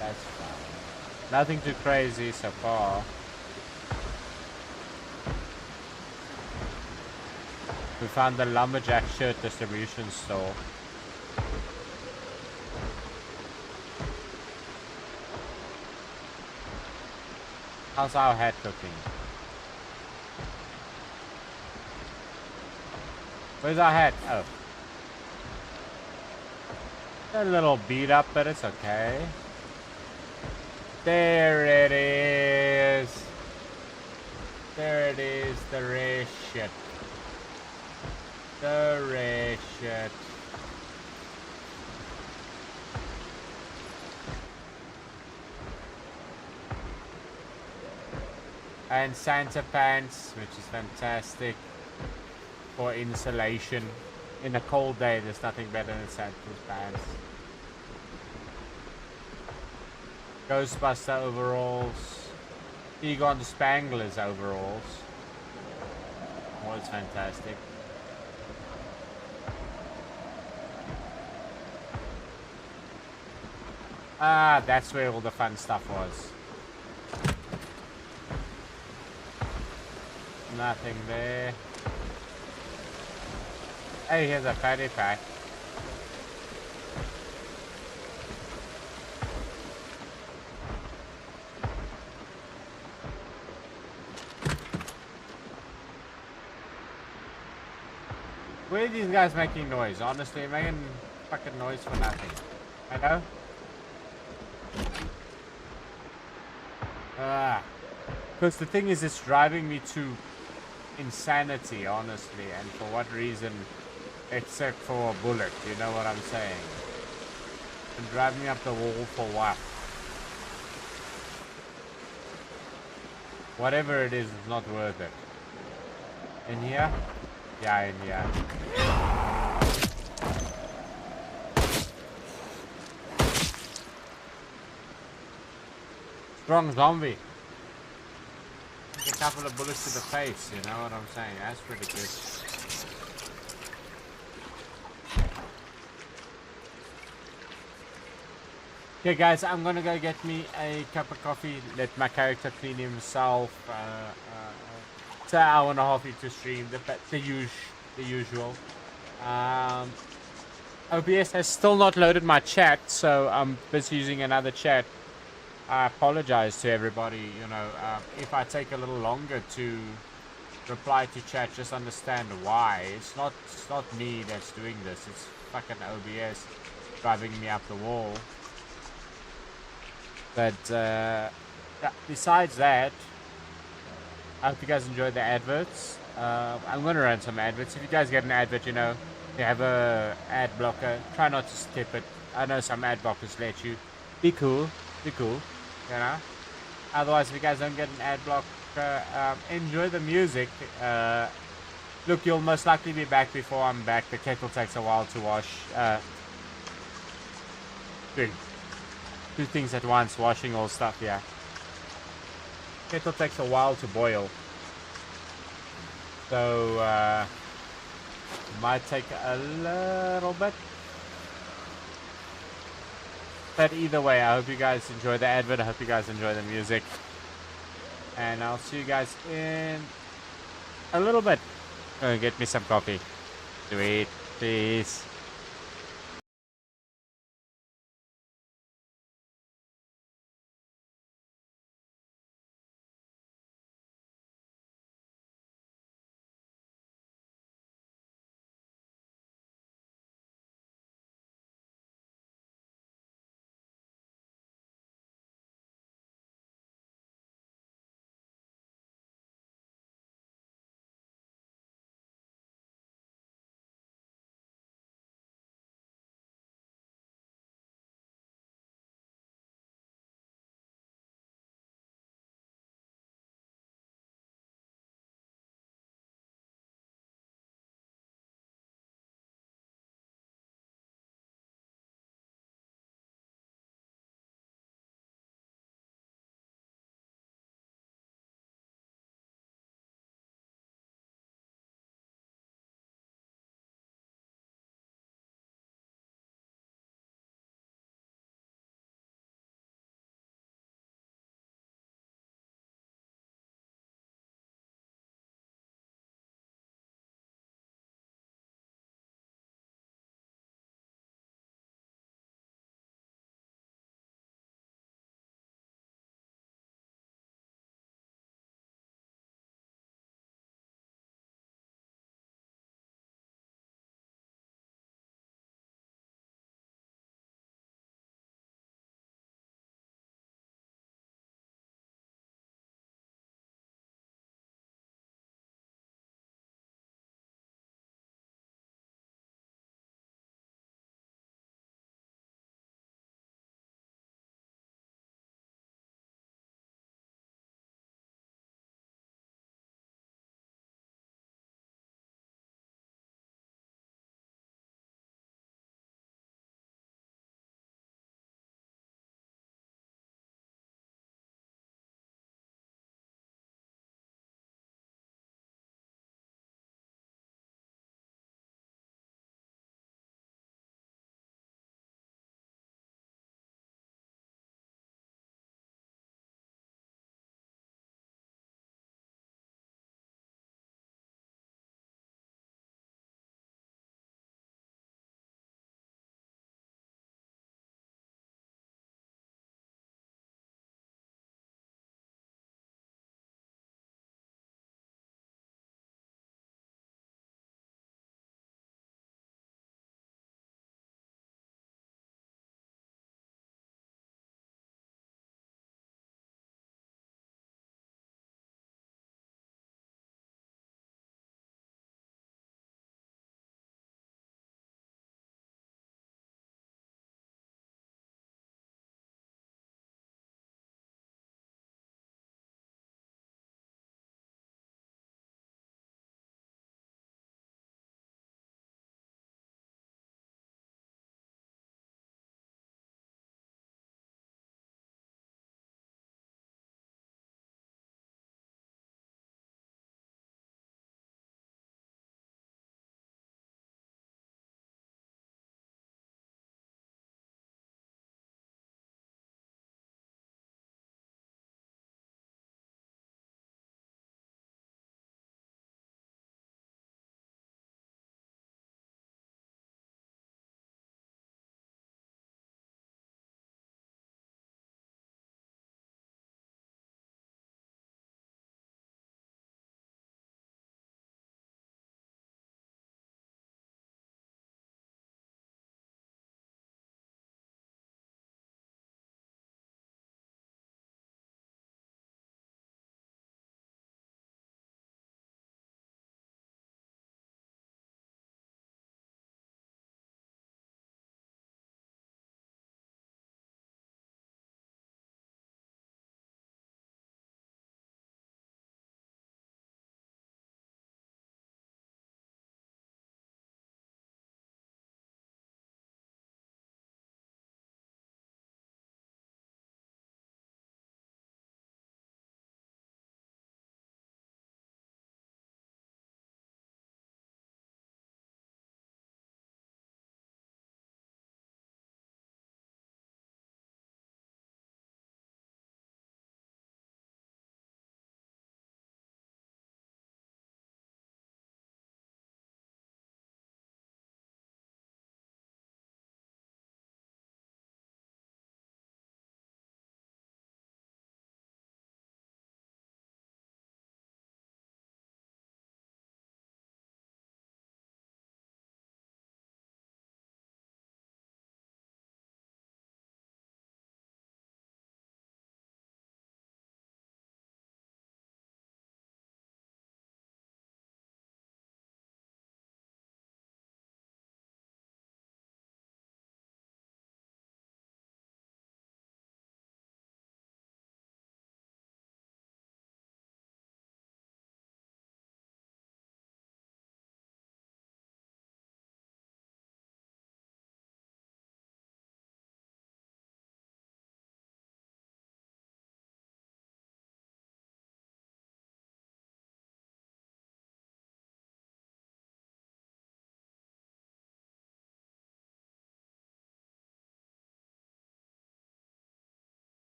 That's fine. Nothing too crazy so far. We found the lumberjack shirt distribution store. How's our hat cooking? Where's our hat? Oh. A little beat up, but it's okay. There it is. There it is, the race shit. The race shit. And Santa pants, which is fantastic for insulation. In a cold day, there's nothing better than Santa's pants. Ghostbuster overalls. Egon the Spangler's overalls. Oh, it's fantastic. Ah, that's where all the fun stuff was. Nothing there. Hey, here's a fatty pack. Where are these guys making noise? Honestly, making fucking noise for nothing. Hello? Because the thing is, it's driving me to insanity, honestly, and for what reason, except for a bullet, you know what I'm saying? And drive me up the wall for what? Whatever it is not worth it. In here? Yeah, in here. Strong zombie. A couple of bullets to the face, you know what I'm saying? That's pretty good. Okay guys, I'm gonna go get me a cup of coffee, let my character clean himself, it's an hour and a half into stream, the usual. OBS has still not loaded my chat, so I'm busy using another chat. I apologize to everybody, you know, if I take a little longer to reply to chat, just understand why. It's not me that's doing this, it's fucking OBS driving me up the wall. But yeah, besides that, I hope you guys enjoy the adverts. I'm going to run some adverts. If you guys get an advert, you know, you have a ad blocker, try not to skip it. I know some ad blockers let you. Be cool, you know. Otherwise, if you guys don't get an ad blocker, enjoy the music. Look, you'll most likely be back before I'm back. The kettle takes a while to wash. Two things at once, washing all stuff, yeah. Kettle takes a while to boil. So, might take a little bit. But either way, I hope you guys enjoy the advert. I hope you guys enjoy the music. And I'll see you guys in a little bit. Go get me some coffee. Sweet. Peace.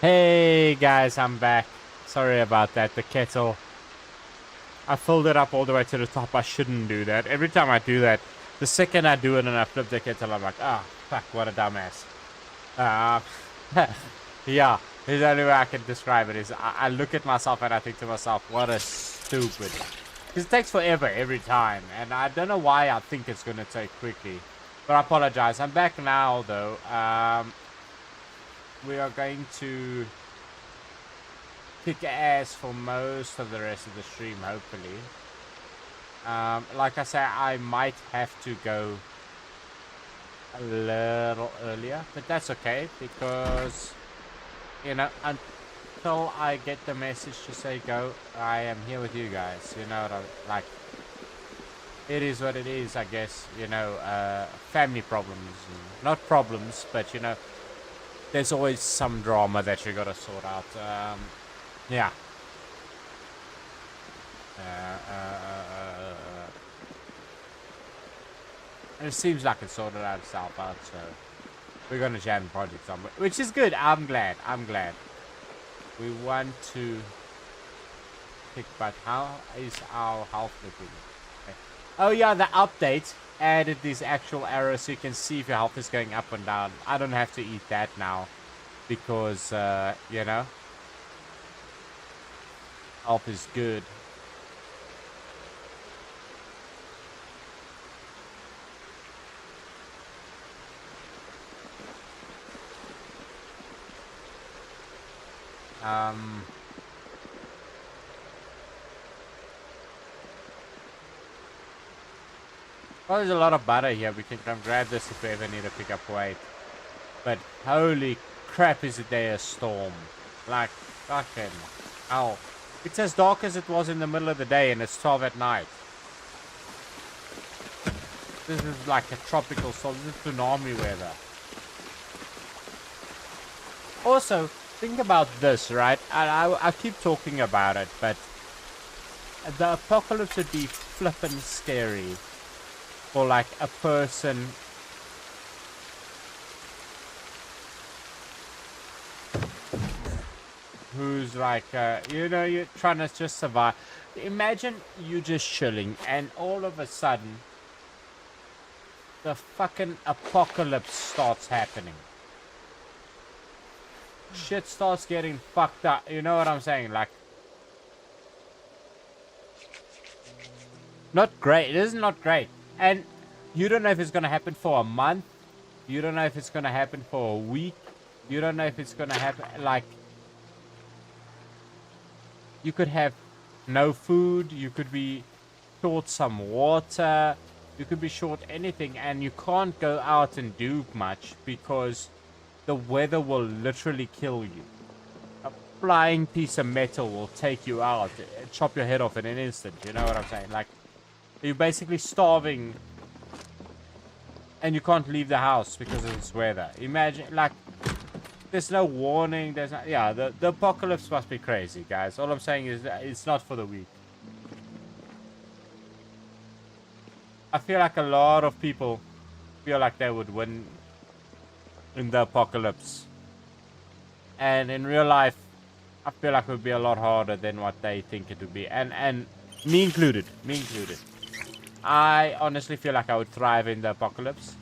Hey guys, I'm back. Sorry about that. The kettle. I filled it up all the way to the top. I shouldn't do that. Every time I do that, the second I do it and I flip the kettle, I'm like, ah, fuck, what a dumbass. Uh, yeah, the only way I can describe it is I look at myself and I think to myself, what a stupid. Because it takes forever every time. And I don't know why I think it's going to take quickly. But I apologize. I'm back now, though. We are going to kick ass for most of the rest of the stream, hopefully. Like I say, I might have to go a little earlier, but that's okay because, you know, until I get the message to say go, I am here with you guys. You know what I like. It is what it is, I guess. You know, family problems, not problems, but you know, there's always some drama that you gotta sort out. Yeah. And it seems like it's sorted out itself out, so we're gonna jam the project somewhere, which is good. I'm glad. We want to pick, but how is our health looking? Okay. Oh yeah, the update added these actual arrows so you can see if your health is going up and down. I don't have to eat that now because you know, health is good. Well, there's a lot of butter here. We can come grab this if we ever need to pick up weight. But holy crap, is it there a storm? Like, fucking hell. It's as dark as it was in the middle of the day and it's 12 at night. This is like a tropical storm. This is tsunami weather. Also, think about this, right? I keep talking about it, but the apocalypse would be flippin' scary for like a person who's like, you know, you're trying to just survive. Imagine you just chilling and all of a sudden the fucking apocalypse starts happening. Shit starts getting fucked up. You know what I'm saying? Like, not great. It is not great. And you don't know if it's going to happen for a month. You don't know if it's going to happen for a week. You don't know if it's going to happen. Like, you could have no food. You could be short some water. You could be short anything. And you can't go out and do much because the weather will literally kill you. A flying piece of metal will take you out. Chop your head off in an instant. You know what I'm saying? Like, you're basically starving and you can't leave the house because of this weather. Imagine, like, there's no warning. There's not, yeah, the apocalypse must be crazy, guys. All I'm saying is that it's not for the weak. I feel like a lot of people feel like they would win in the apocalypse. And in real life, I feel like it would be a lot harder than what they think it would be. And me included. I honestly feel like I would thrive in the apocalypse.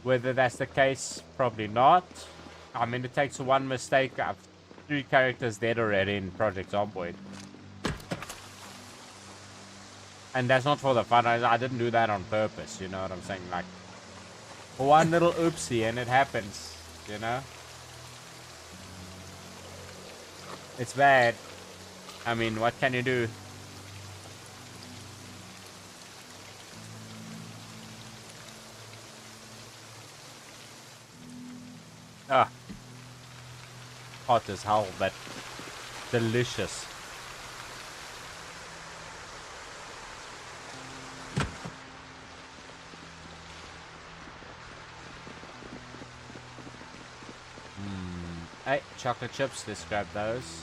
Whether that's the case, probably not. I mean, it takes one mistake. I've 3 characters dead already in Project Zomboid. And that's not for the fun. I didn't do that on purpose, you know what I'm saying? Like, one little oopsie and it happens, you know? It's bad. I mean, what can you do? Ah, hot as hell, but delicious. Hey, chocolate chips, let's grab those.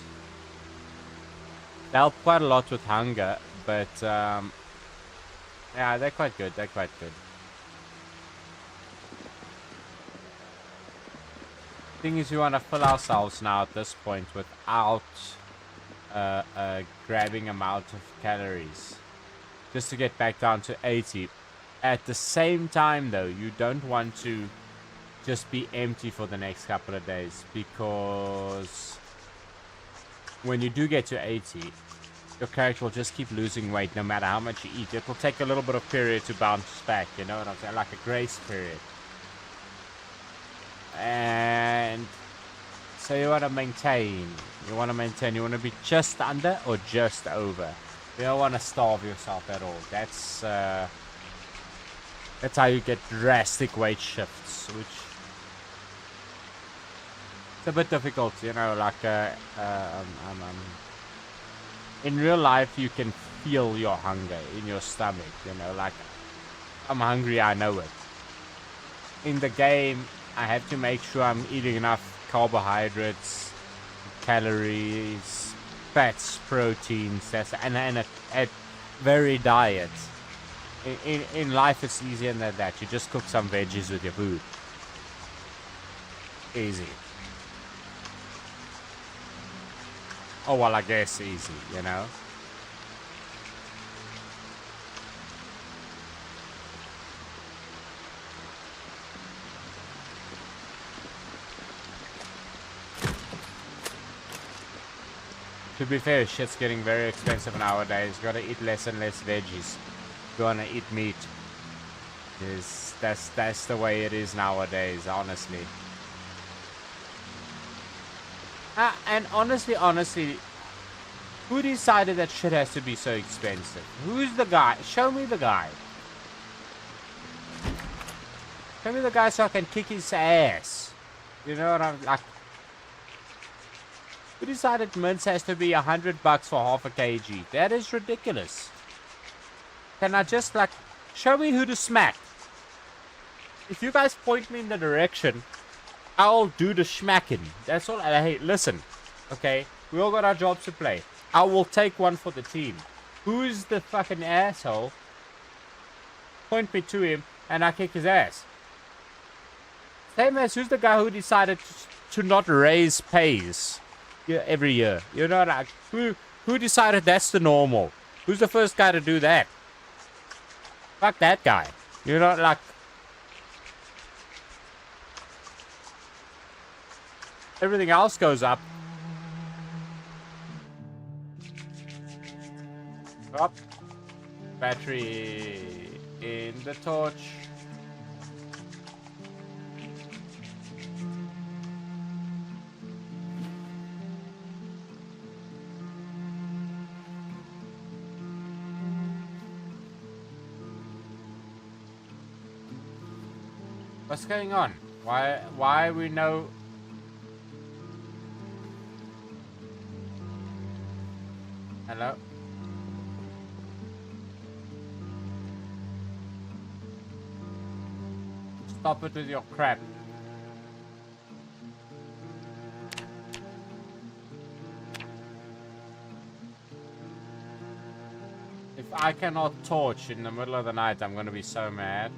They help quite a lot with hunger, but yeah, they're quite good, Thing is, we want to fill ourselves now at this point without grabbing amount of calories, just to get back down to 80. At the same time, though, you don't want to just be empty for the next couple of days, because when you do get to 80, your character will just keep losing weight no matter how much you eat. It will take a little bit of period to bounce back, you know what I'm saying? Like a grace period. And so you want to maintain. You want to be just under or just over. You don't want to starve yourself at all. That's how you get drastic weight shifts, which it's a bit difficult, you know, like in real life you can feel your hunger in your stomach, you know, like I'm hungry, I know it. In the game, I have to make sure I'm eating enough carbohydrates, calories, fats, proteins, and a varied diet. In life, it's easier than that. You just cook some veggies with your food. Easy. Oh, well, I guess easy, you know? To be fair, shit's getting very expensive nowadays. Gotta eat less and less veggies. Gonna eat meat. That's the way it is nowadays, honestly. And honestly, who decided that shit has to be so expensive? Who's the guy? Show me the guy. Show me the guy so I can kick his ass. You know what I'm like? Who decided mince has to be $100 for half a kg? That is ridiculous. Can I just like show me who to smack? If you guys point me in the direction, I'll do the smacking. That's all. Hey, listen. Okay, we all got our jobs to play. I will take one for the team. Who's the fucking asshole? Point me to him and I kick his ass. Same as who's the guy who decided to not raise pays every year? You know, like who decided that's the normal? Who's the first guy to do that? Fuck that guy. You know, like everything else goes up. Up. Battery in the torch. What's going on? Why we know? Hello? Stop it with your crap. If I cannot torch in the middle of the night, I'm gonna be so mad.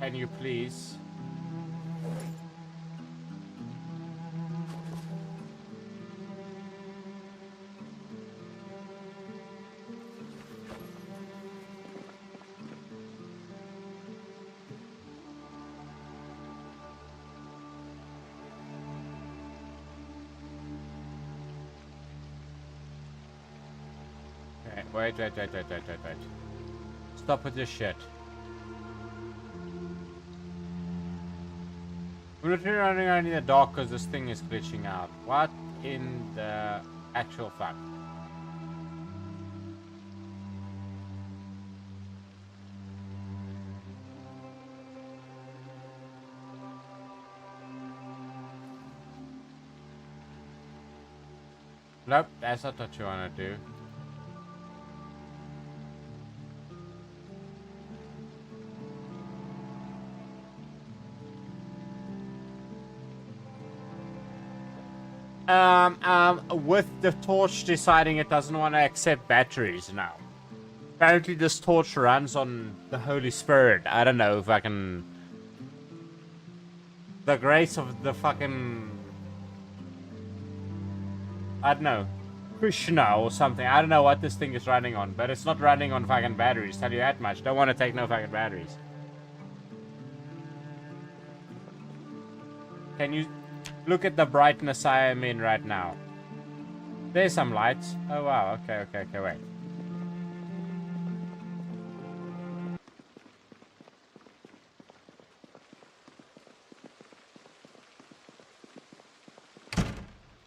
Can you please? Okay, wait. Stop with this shit. I'm literally running around in the dark because this thing is glitching out. What in the actual fuck? Nope, that's not what you want to do. With the torch deciding it doesn't want to accept batteries now. Apparently this torch runs on the Holy Spirit. I don't know if I can... The grace of the fucking... I don't know. Krishna or something. I don't know what this thing is running on, but it's not running on fucking batteries. Tell you that much. Don't want to take no fucking batteries. Can you look at the brightness I am in right now? There's some lights. Oh wow. Okay, wait.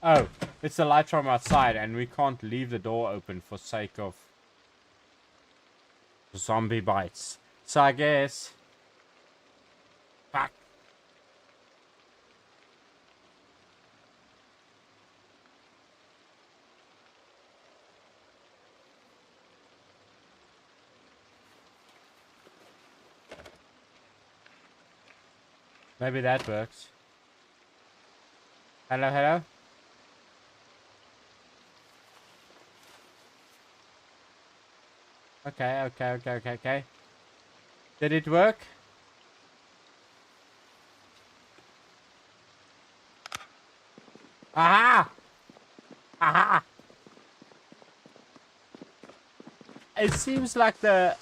Oh, it's the light from outside and we can't leave the door open for sake of zombie bites. So I guess... Fuck. Maybe that works. Hello, hello? Okay. Did it work? Aha! Aha! It seems like the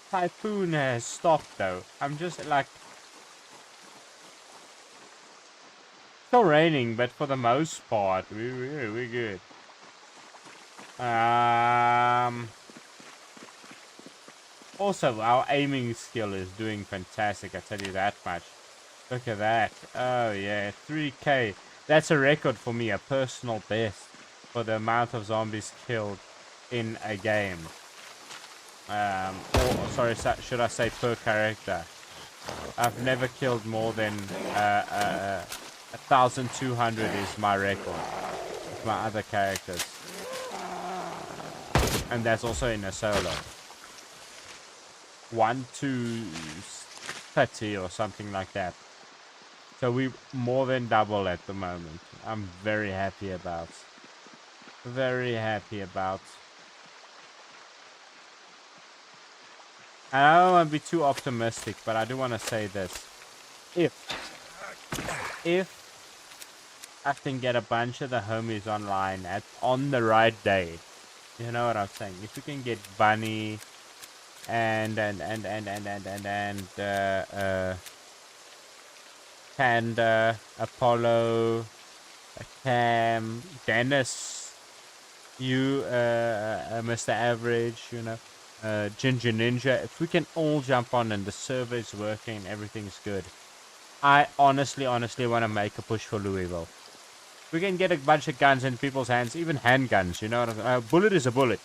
typhoon has stopped though. I'm just like... Still raining, but for the most part, we're good. Also, our aiming skill is doing fantastic, I tell you that much. Look at that. Oh yeah, 3K. That's a record for me, a personal best for the amount of zombies killed in a game. Or, sorry, should I say per character? I've never killed more than 1,200 is my record with my other characters. And that's also in a solo. 1 to 30 or something like that. So we more than double at the moment. I'm very happy about. Very happy about. I don't want to be too optimistic, but I do want to say this. If I can get a bunch of the homies online on the right day, you know what I'm saying? If we can get Bunny and Panda, Apollo, Cam, Dennis, you, Mr. Average, you know, Ginger Ninja. If we can all jump on and the server is working and everything's good, I honestly want to make a push for Louisville. We can get a bunch of guns in people's hands, even handguns, you know what I'm saying? A bullet is a bullet.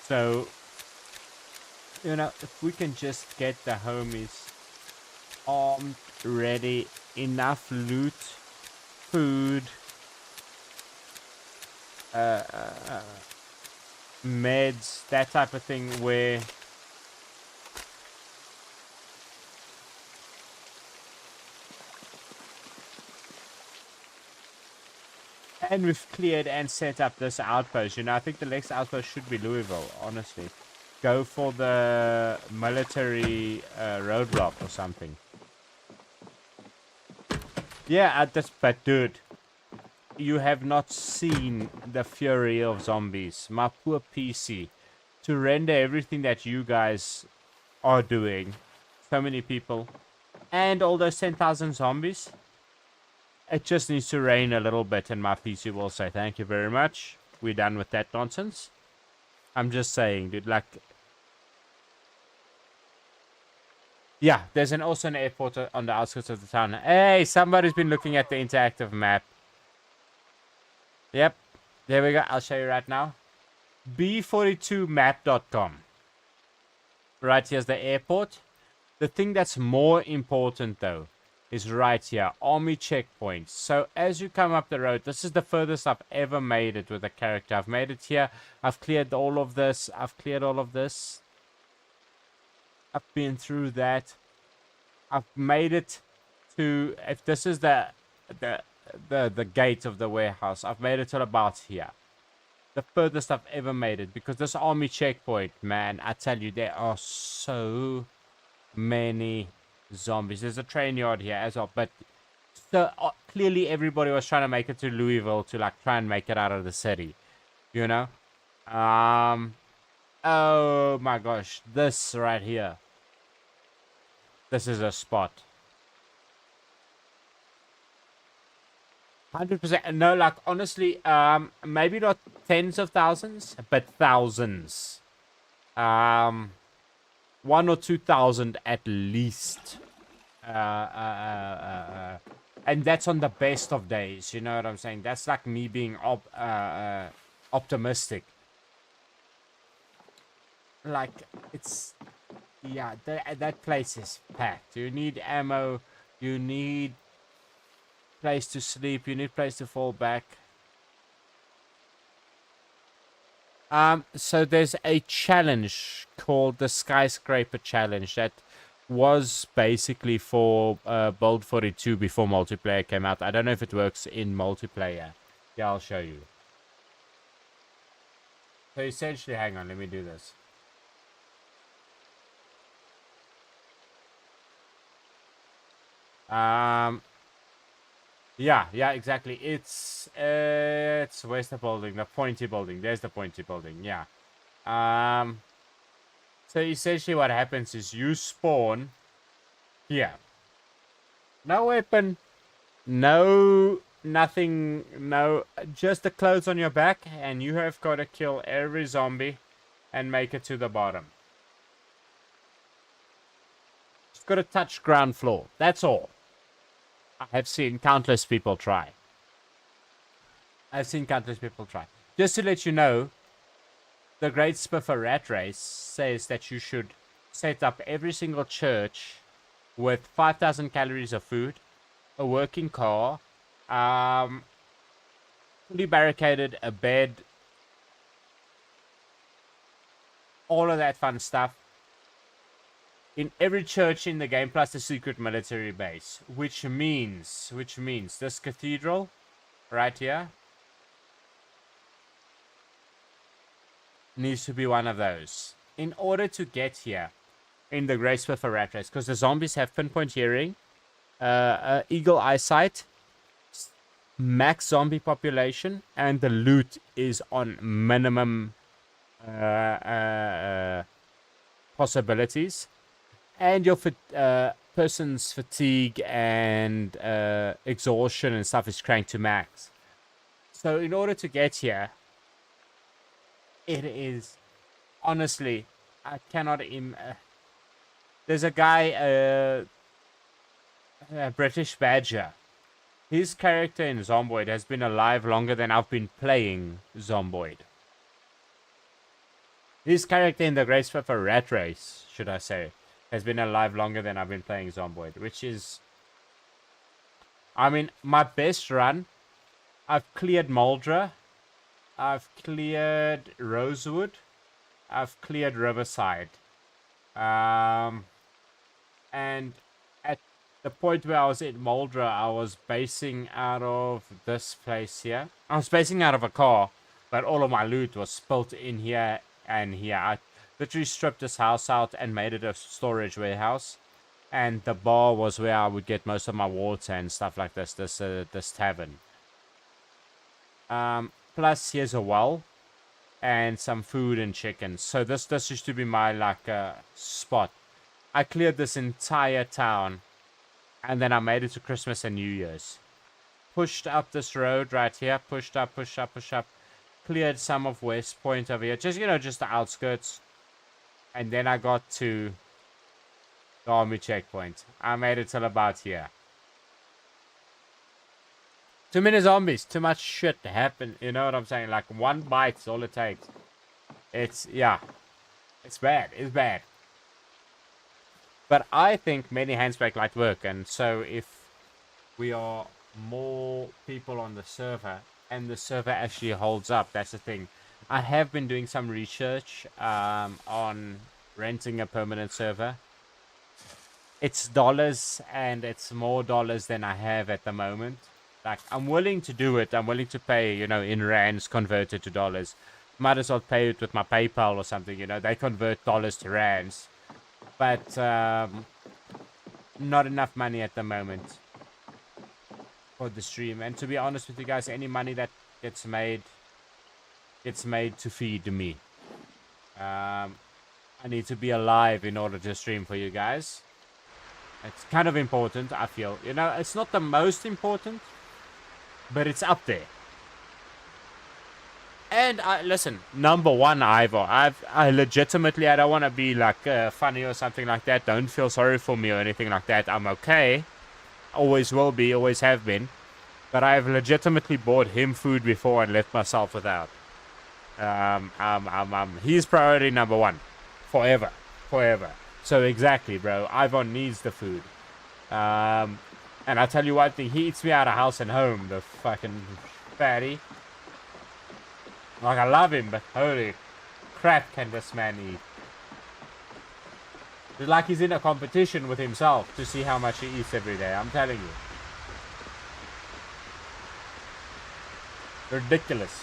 So, you know, if we can just get the homies armed, ready, enough loot, food, meds, that type of thing, where and we've cleared and set up this outpost. You know, I think the next outpost should be Louisville, honestly. Go for the military roadblock or something. Yeah, but dude, you have not seen the fury of zombies. My poor PC. To render everything that you guys are doing. So many people. And all those 10,000 zombies. It just needs to rain a little bit and my PC will say thank you very much. We're done with that nonsense. I'm just saying, dude, like... Yeah, there's also an airport on the outskirts of the town. Hey, somebody's been looking at the interactive map. Yep, there we go. I'll show you right now. B42map.com. Right here's the airport. The thing that's more important, though, is right here. Army checkpoints. So as you come up the road, this is the furthest I've ever made it with a character. I've made it here. I've cleared all of this. I've cleared all of this. I've been through that. I've made it to... If this is the the gate of the warehouse. I've made it till about here. The furthest I've ever made it, because this army checkpoint, man, I tell you, there are so many zombies. There's a train yard here as well, but so clearly everybody was trying to make it to Louisville to like try and make it out of the city, you know. Oh my gosh, this right here, this is a spot. 100%. No, like honestly, maybe not tens of thousands, but thousands. 1 or 2 thousand at least. And that's on the best of days. You know what I'm saying? That's like me being optimistic. Like it's, yeah, that place is packed. You need ammo. You need place to sleep. You need place to fall back. So there's a challenge called the Skyscraper Challenge that was basically for Build 42 before multiplayer came out. I don't know if it works in multiplayer. Yeah, I'll show you. So essentially, hang on, let me do this. Yeah, exactly. It's where's the building? The pointy building. There's the pointy building. Yeah. So essentially what happens is you spawn here. No weapon, no nothing, no, just the clothes on your back, and you have got to kill every zombie and make it to the bottom. Just got to touch ground floor. That's all. I have seen countless people try. Just to let you know, the Great Spiffer Rat Race says that you should set up every single church with 5,000 calories of food, a working car, fully barricaded, a bed, all of that fun stuff. In every church in the game, plus the secret military base, which means this cathedral right here needs to be one of those. In order to get here in the Great Spiffer Rat Race, because the zombies have pinpoint hearing, eagle eyesight, max zombie population, and the loot is on minimum possibilities. And your person's fatigue and exhaustion and stuff is cranked to max. So in order to get here, it is honestly, I cannot. There's a guy, a British Badger. His character in Zomboid has been alive longer than I've been playing Zomboid. His character in the Great Spiffer Rat Race, should I say, has been alive longer than I've been playing Zomboid, which is, I mean, my best run. I've cleared Muldra, I've cleared Rosewood, I've cleared Riverside, and at the point where I was in Muldra, I was basing out of this place here. I was basing out of a car, but all of my loot was spilt in here and here. I literally stripped this house out and made it a storage warehouse, and the bar was where I would get most of my water and stuff like this. This tavern. Plus here's a well and some food and chicken. So this used to be my like spot. I cleared this entire town, and then I made it to Christmas and New Year's. Pushed up this road right here. Pushed up. Cleared some of West Point over here. Just, just the outskirts. And then I got to the army checkpoint. I made it till about here. Too many zombies. Too much shit to happen. You know what I'm saying? Like one bite's all it takes. It's, yeah. It's bad. It's bad. But I think many hands make light work. And so if we are more people on the server, and the server actually holds up, that's the thing. I have been doing some research on renting a permanent server. It's dollars, and it's more dollars than I have at the moment. Like, I'm willing to do it. I'm willing to pay, in rands converted to dollars. Might as well pay it with my PayPal or something, They convert dollars to rands. But not enough money at the moment for the stream. And to be honest with you guys, any money that gets made to feed me. I need to be alive in order to stream for you guys. It's kind of important, I feel. It's not the most important, but it's up there. And listen, number one, Ivor. I legitimately, I don't want to be like funny or something like that. Don't feel sorry for me or anything like that. I'm okay. Always will be, always have been. But I've legitimately bought him food before and left myself without. He's priority number one. Forever. So exactly, bro. Ivor needs the food. And I'll tell you one thing. He eats me out of house and home. The fucking fatty. Like, I love him, but holy crap can this man eat. It's like he's in a competition with himself to see how much he eats every day. I'm telling you. Ridiculous.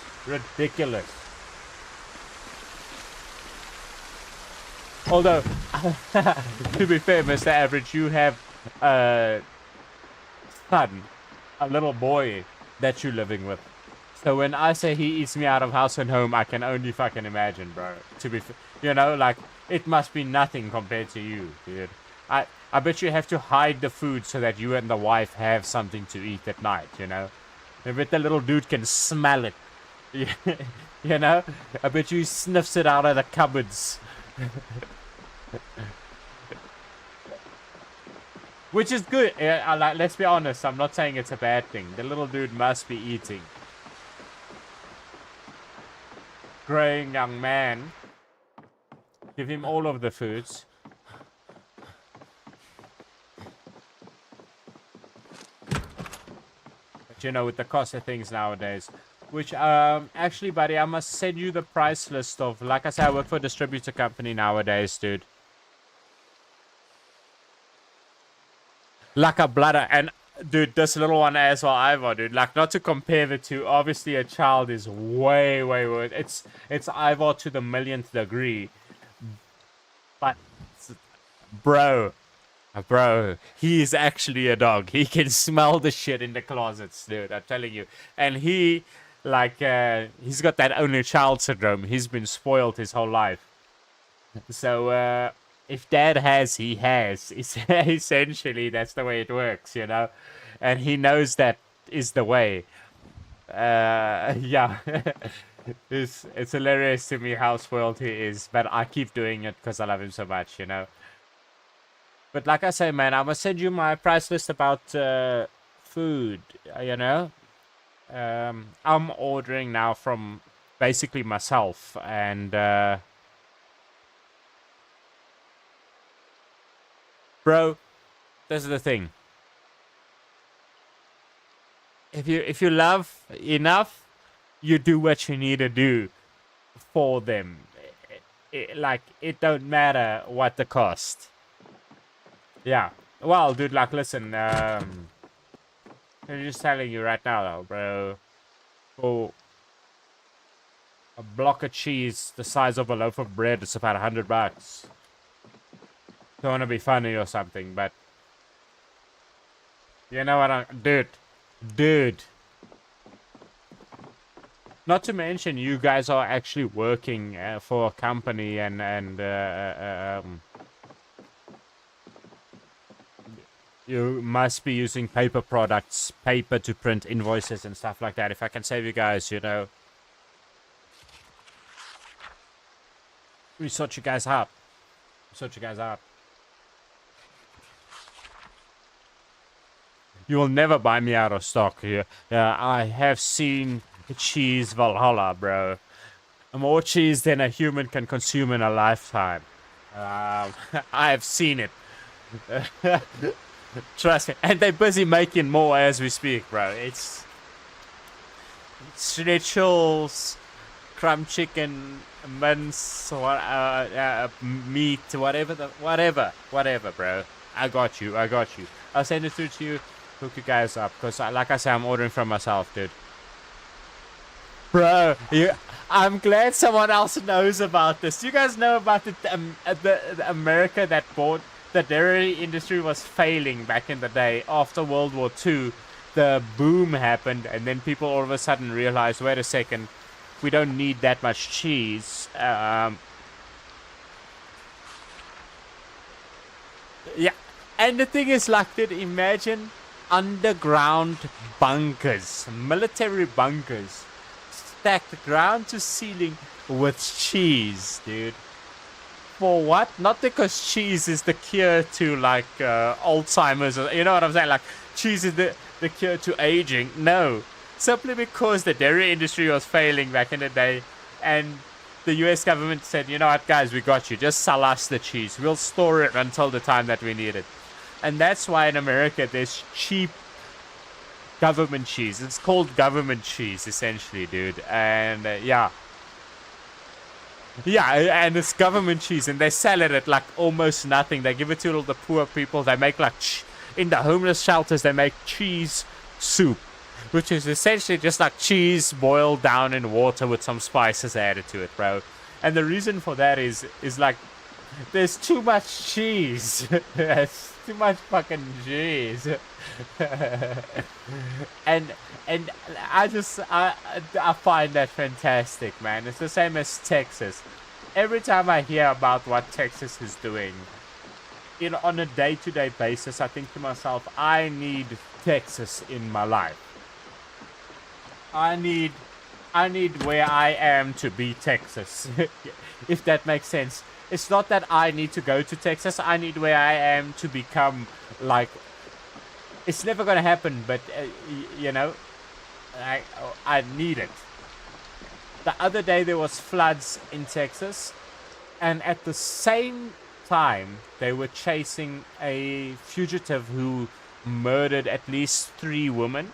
Although, to be fair, Mr. Average, you have a son, a little boy that you're living with. So when I say he eats me out of house and home, I can only fucking imagine, bro. To be fair, like, it must be nothing compared to you, dude. I bet you have to hide the food so that you and the wife have something to eat at night, I bet the little dude can smell it. I bet you he sniffs it out of the cupboards. Which is good. Like, let's be honest, I'm not saying it's a bad thing. The little dude must be eating. Growing young man. Give him all of the foods. But with the cost of things nowadays. Which, actually, buddy, I must send you the price list of, like I said, I work for a distributor company nowadays, dude. Like a bladder, and dude, this little one as well, Ivor, dude. Like, not to compare the two. Obviously, a child is way worse. It's Ivor to the millionth degree. But, bro, he is actually a dog. He can smell the shit in the closets, dude. I'm telling you. And he, like, he's got that only child syndrome. He's been spoiled his whole life. So, if dad has, he has. Essentially, that's the way it works, And he knows that is the way. Yeah. It's hilarious to me how spoiled he is. But I keep doing it because I love him so much, But like I say, man, I'm going to send you my price list about food, I'm ordering now from basically myself. And... bro, this is the thing. If you love enough, you do what you need to do for them. It don't matter what the cost. Yeah. Well, dude, like, listen, I'm just telling you right now, though, bro. For a block of cheese the size of a loaf of bread, it's about $100. Don't want to be funny or something, but you know what dude. Not to mention, you guys are actually working for a company, and you must be using paper products, paper to print invoices and stuff like that. If I can save you guys, we sort you guys out. You will never buy me out of stock here. I have seen cheese Valhalla, bro. More cheese than a human can consume in a lifetime. I have seen it. Trust me. And they're busy making more as we speak, bro. It's schnitzels, crumb chicken, mince, meat, whatever, bro. I got you. I'll send it through to you. hook you guys up. Because, like I said, I'm ordering from myself, dude. Bro, I'm glad someone else knows about this. You guys know about the America that bought the dairy industry was failing back in the day after World War II. The boom happened, and then people all of a sudden realized, wait a second, we don't need that much cheese. Yeah, and the thing is, like, dude, imagine underground bunkers, military bunkers, stacked ground to ceiling with cheese, dude. For what? Not because cheese is the cure to, like, Alzheimer's, or, you know what I'm saying? Like, cheese is the cure to aging. No. Simply because the dairy industry was failing back in the day, and the US government said, you know what, guys, we got you. Just sell us the cheese. We'll store it until the time that we need it. And that's why in America there's cheap government cheese. It's called government cheese, essentially, dude. And, yeah. Yeah, and it's government cheese, and they sell it at, like, almost nothing. They give it to all the poor people. They make, like, in the homeless shelters, they make cheese soup, which is essentially just like cheese boiled down in water with some spices added to it, bro. And the reason for that is like, there's too much cheese. There's too much fucking cheese. and I find that fantastic, man. It's the same as Texas. Every time I hear about what Texas is doing, you know, on a day-to-day basis, I think to myself, I need Texas in my life. I need where I am to be Texas, if that makes sense. It's not that I need to go to Texas. I need where I am to become, like, it's never going to happen, but, you know, I need it. The other day there was floods in Texas, and at the same time, they were chasing a fugitive who murdered at least 3 women.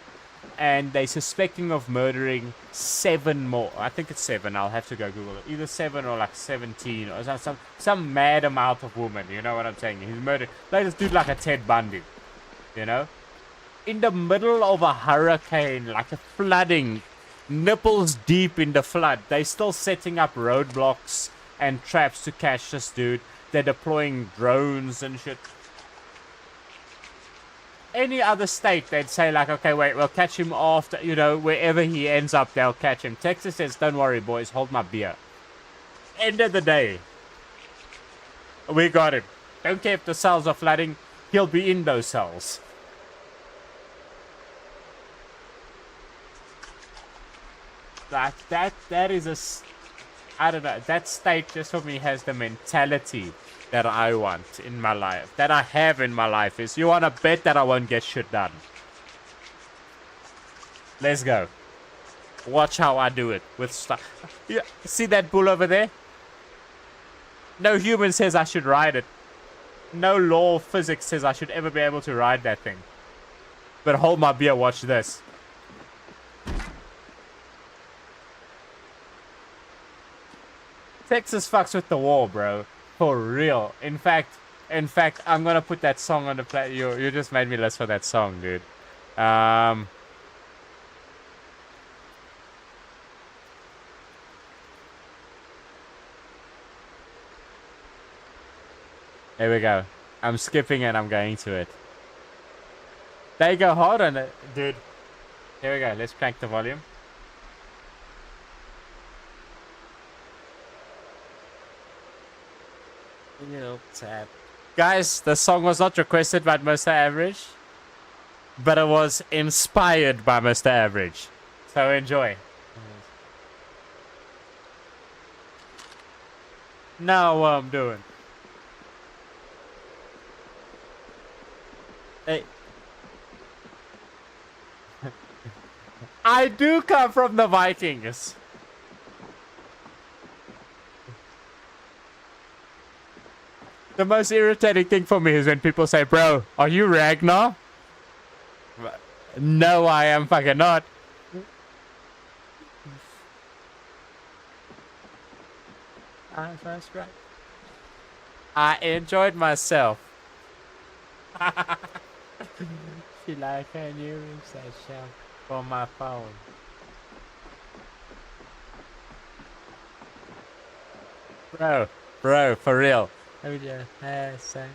And they're suspecting of murdering 7 more. I think it's 7. I'll have to go Google it. Either 7 or like 17 or some mad amount of women. You know what I'm saying? He's murdered. They just do like a Ted Bundy. You know? In the middle of a hurricane, like a flooding, nipples deep in the flood. They're still setting up roadblocks and traps to catch this dude. They're deploying drones and shit. Any other state, they'd say, like, okay, wait, we'll catch him after, you know, wherever he ends up, they'll catch him. Texas says, don't worry, boys, hold my beer. End of the day, we got him. Don't care if the cells are flooding, he'll be in those cells. That is I don't know, that state just for me has the mentality that I want in my life, that I have in my life, is you want to bet that I won't get shit done. Let's go. Watch how I do it with stuff. Yeah, see that bull over there? No human says I should ride it. No law of physics says I should ever be able to ride that thing. But hold my beer, watch this. Texas fucks with the wall, bro. For real. In fact, I'm gonna put that song on the play. You just made me list for that song, dude. There we go. I'm skipping and I'm going to it. They go hard on it, dude. Here we go. Let's crank the volume. Guys, the song was not requested by Mr. Average, but it was inspired by Mr. Average. So enjoy. Now what I'm doing. Hey. I do come from the Vikings. The most irritating thing for me is when people say, bro, are you Ragnar? No, I am fucking not. I enjoyed myself. feel like a new session for my phone. Bro, for real. Let me just say.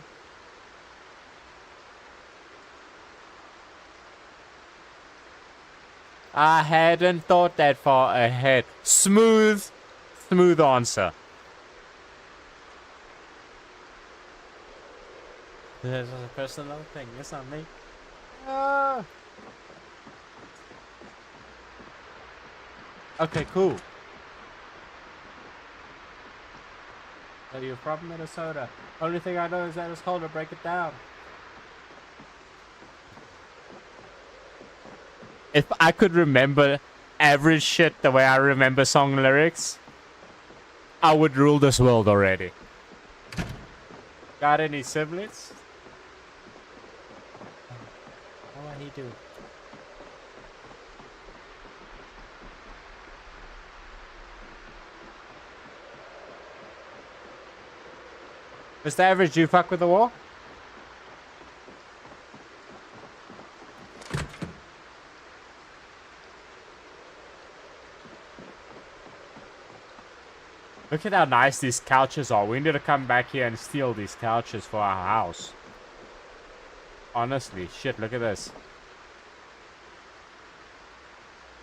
I hadn't thought that far ahead. Smooth answer. This is a personal thing, it's not me. Okay, cool. So you're from Minnesota. Only thing I know is that it's cold to break it down. If I could remember average shit the way I remember song lyrics, I would rule this world already. Got any siblings? What he do? Mr. Average, do you fuck with the war? Look at how nice these couches are. We need to come back here and steal these couches for our house. Honestly, shit, look at this.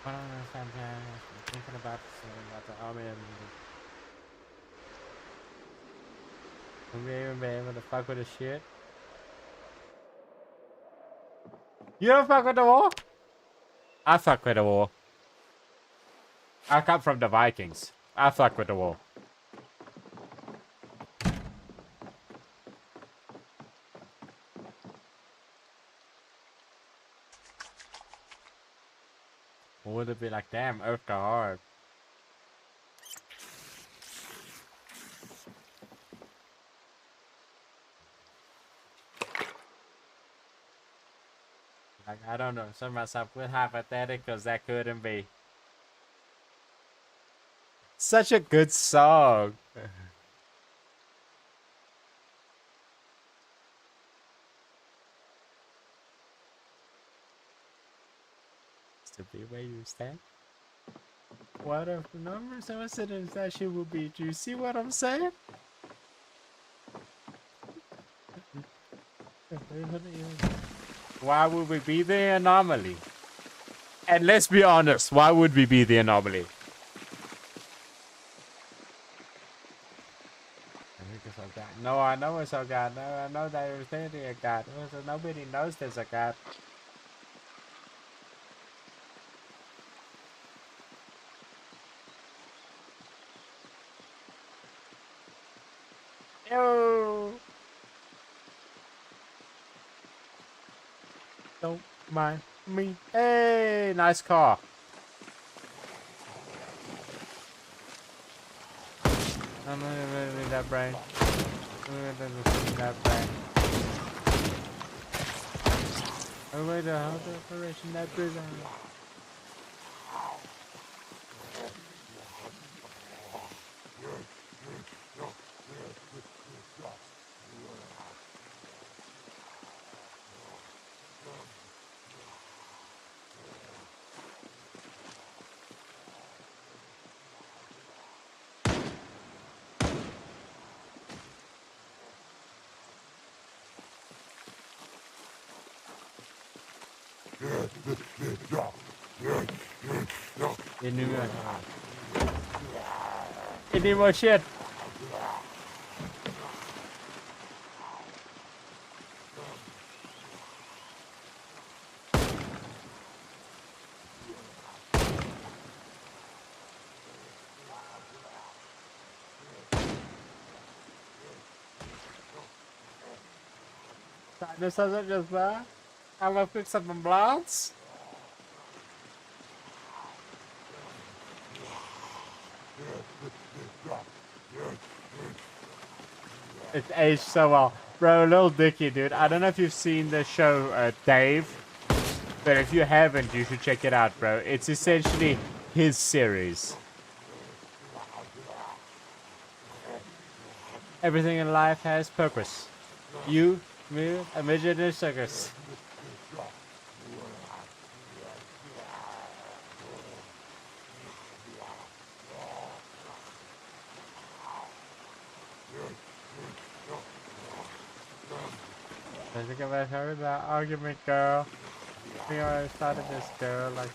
I don't know if I'm thinking about the army and... Will we even be able to fuck with this shit? You don't fuck with the war? I fuck with the war. I come from the Vikings. I fuck with the war. Or would it be like, damn, Earth go hard? Like, I don't know. Some of myself with hypotheticals that couldn't be. Such a good song. To be where you stand. What if the numbers and incidents that shit will be? Do you see what I'm saying? Why would we be the anomaly? And let's be honest, why would we be the anomaly? No, I know it's a God. No, I know that there's anything a God. Nobody knows there's a God. Yo! Don't mind me. Hey, nice car. I'm gonna need that brain. I'm gonna need that brain. I'm going to hold the operation that prison. You need more shit. This doesn't just that. I'm gonna fix up my blondes. It's aged so well. Bro, Lil Dicky, dude. I don't know if you've seen the show Dave, but if you haven't, you should check it out, bro. It's essentially his series. Everything in life has purpose. You, me, a midget, and circus. think about her that argument, girl. We already started this, girl. Like,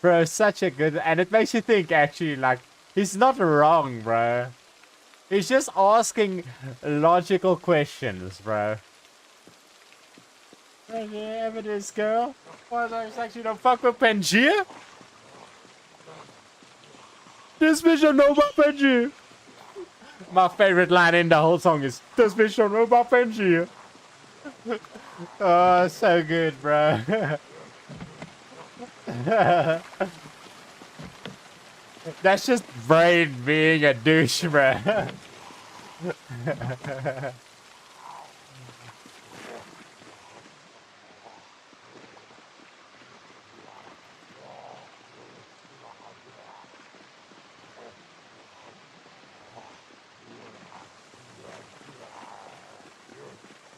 bro, such a good, and it makes you think. Actually, like, he's not wrong, bro. He's just asking logical questions, bro. Yeah, evidence, girl. Why you don't fuck with Pangaea? This bitch don't know about Pangaea. My favorite line in the whole song is, this bitch don't know about Pangaea. Oh, so good, bro. That's just Brain being a douche, bro.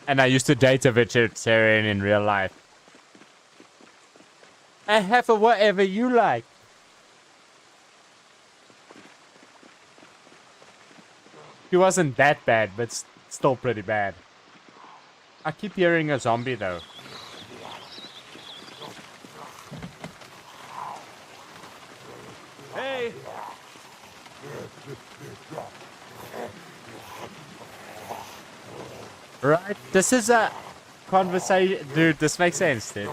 And I used to date a vegetarian in real life. I have a whatever you like. He wasn't that bad, but still pretty bad. I keep hearing a zombie though. Hey! Right, this is a conversation. Dude, this makes sense, dude.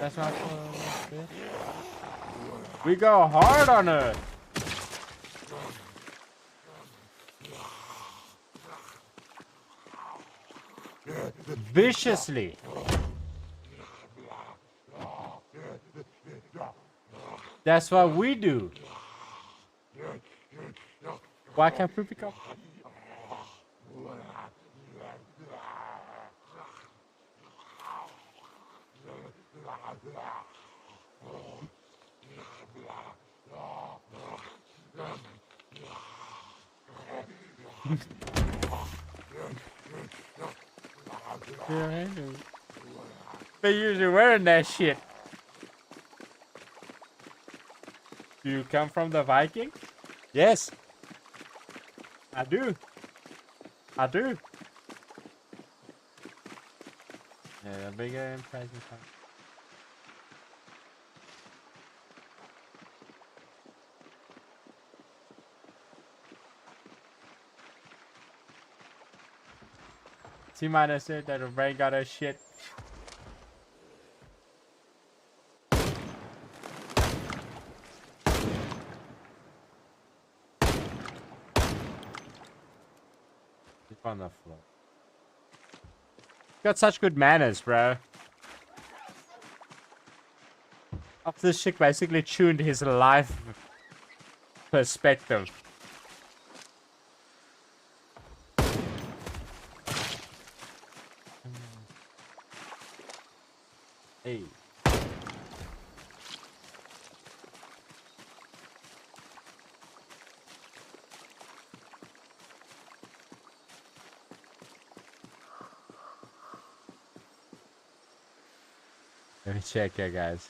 That's not cool. We go hard on it. Viciously. That's what we do. Why can't we pick up? Yeah, I know. They usually wearing that shit. Do you come from the Viking? Yes. I do. I do. Yeah, bigger impression. T-minus said that the brain got her shit. Sleep on the floor. Got such good manners, bro. After this chick basically tuned his life perspective. Hey. Let me check here, guys.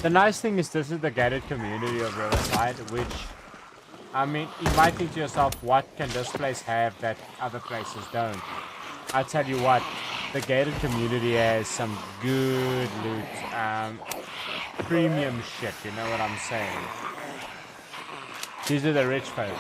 The nice thing is this is the gated community of Riverside, which, I mean, you might think to yourself, what can this place have that other places don't? I'll tell you what, the gated community has some good loot, premium shit, you know what I'm saying? These are the rich folk.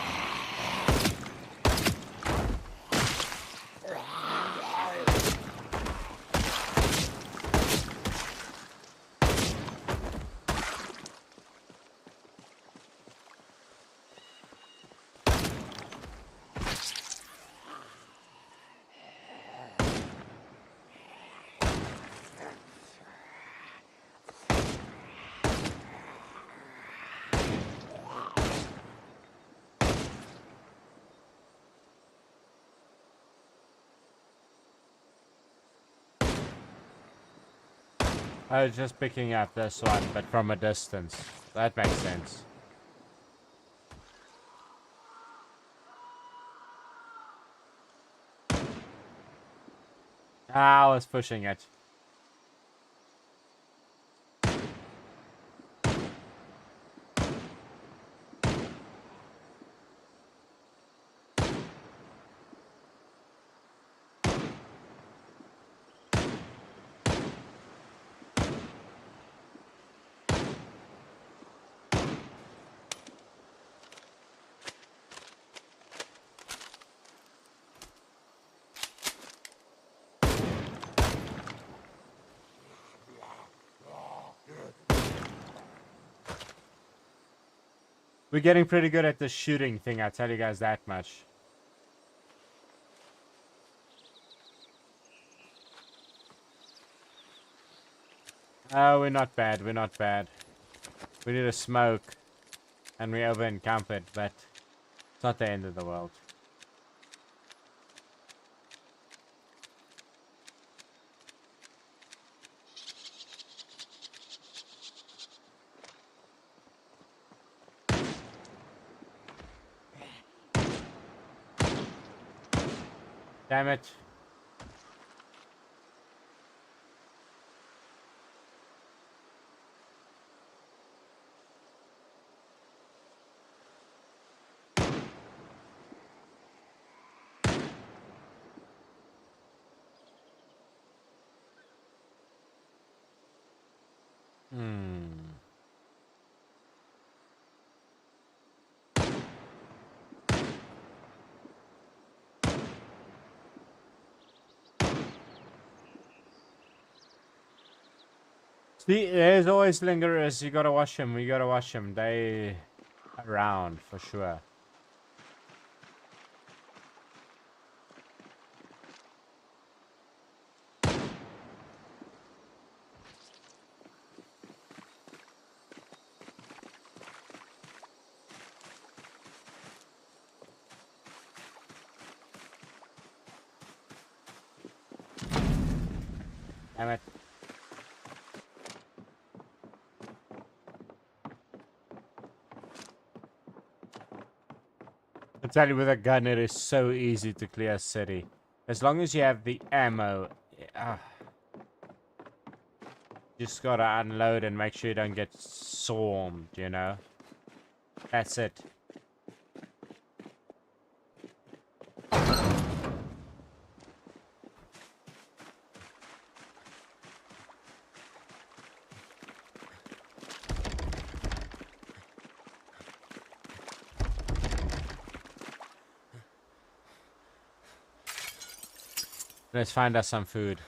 I was just picking up this one, but from a distance. That makes sense. I was pushing it. We're getting pretty good at the shooting thing, I'll tell you guys that much. Oh, we're not bad, we're not bad. We need a smoke, and we over encumbered, but it's not the end of the world. Damn it. See, there's always lingerers. You gotta watch them. You gotta watch them. They around for sure. Damn it. I tell you, with a gun, it is so easy to clear a city. As long as you have the ammo. Just gotta unload and make sure you don't get swarmed, you know? That's it. Let's find us some food.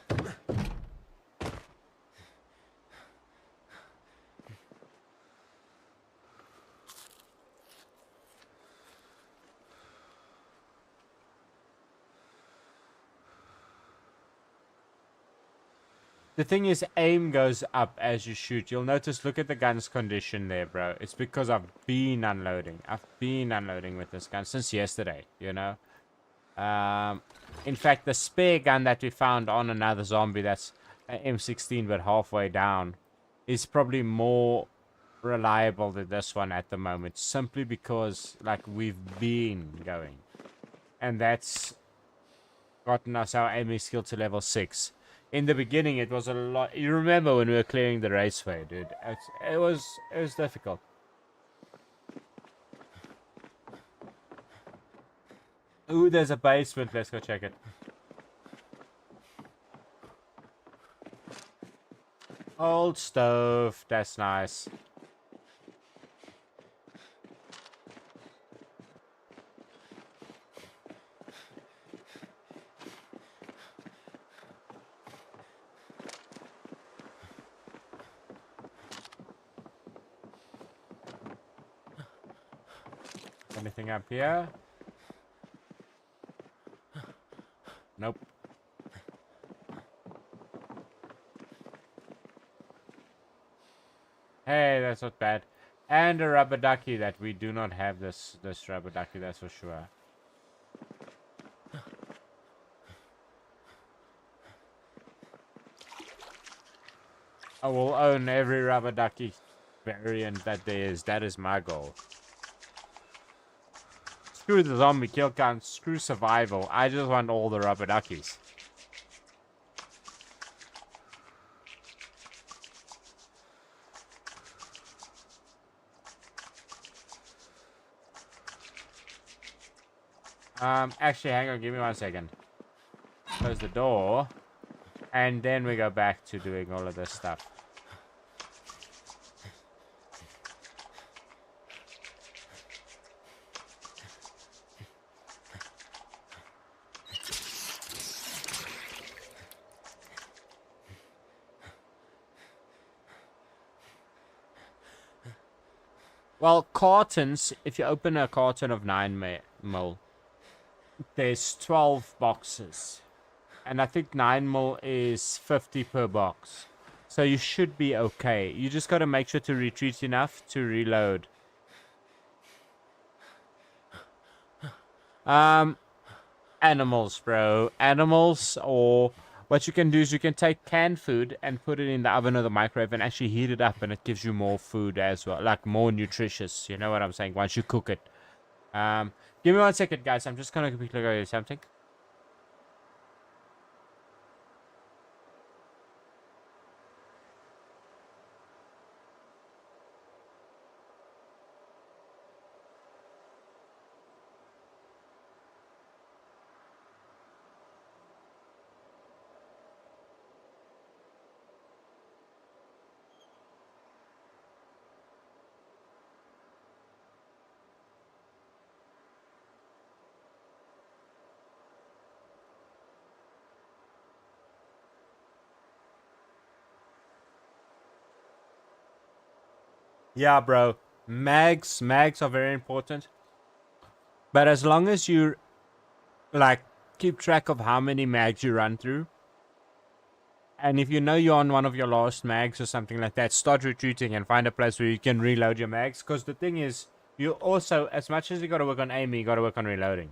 The thing is, aim goes up as you shoot. You'll notice, look at the gun's condition there, bro. It's because I've been unloading. I've been unloading with this gun since yesterday, you know? In fact, the spare gun that we found on another zombie that's an M16 but halfway down is probably more reliable than this one at the moment. Simply because, like, we've been going. And that's gotten us our aiming skill to level 6. In the beginning, it was a lot. You remember when we were clearing the raceway, dude? It was difficult. Ooh, there's a basement. Let's go check it. Old stove. That's nice. Anything up here? Nope. Hey, that's not bad. And a rubber ducky that we do not have this rubber ducky, that's for sure. I will own every rubber ducky variant that there is. That is my goal. Screw the zombie kill count. Screw survival. I just want all the rubber duckies. Actually, hang on. Give me 1 second. Close the door. And then we go back to doing all of this stuff. Well, cartons, if you open a carton of 9 mil, there's 12 boxes. And I think 9 mil is 50 per box. So you should be okay. You just got to make sure to retreat enough to reload. Animals, bro. Animals, or what you can do is you can take canned food and put it in the oven or the microwave and actually heat it up, and it gives you more food as well. Like more nutritious. You know what I'm saying? Once you cook it. Give me 1 second, guys. I'm just going to quickly go do something. Yeah, bro. Mags are very important. But as long as you, like, keep track of how many mags you run through, and if you know you're on one of your last mags or something like that, start retreating and find a place where you can reload your mags. Because the thing is, you also, as much as you got to work on aiming, you got to work on reloading.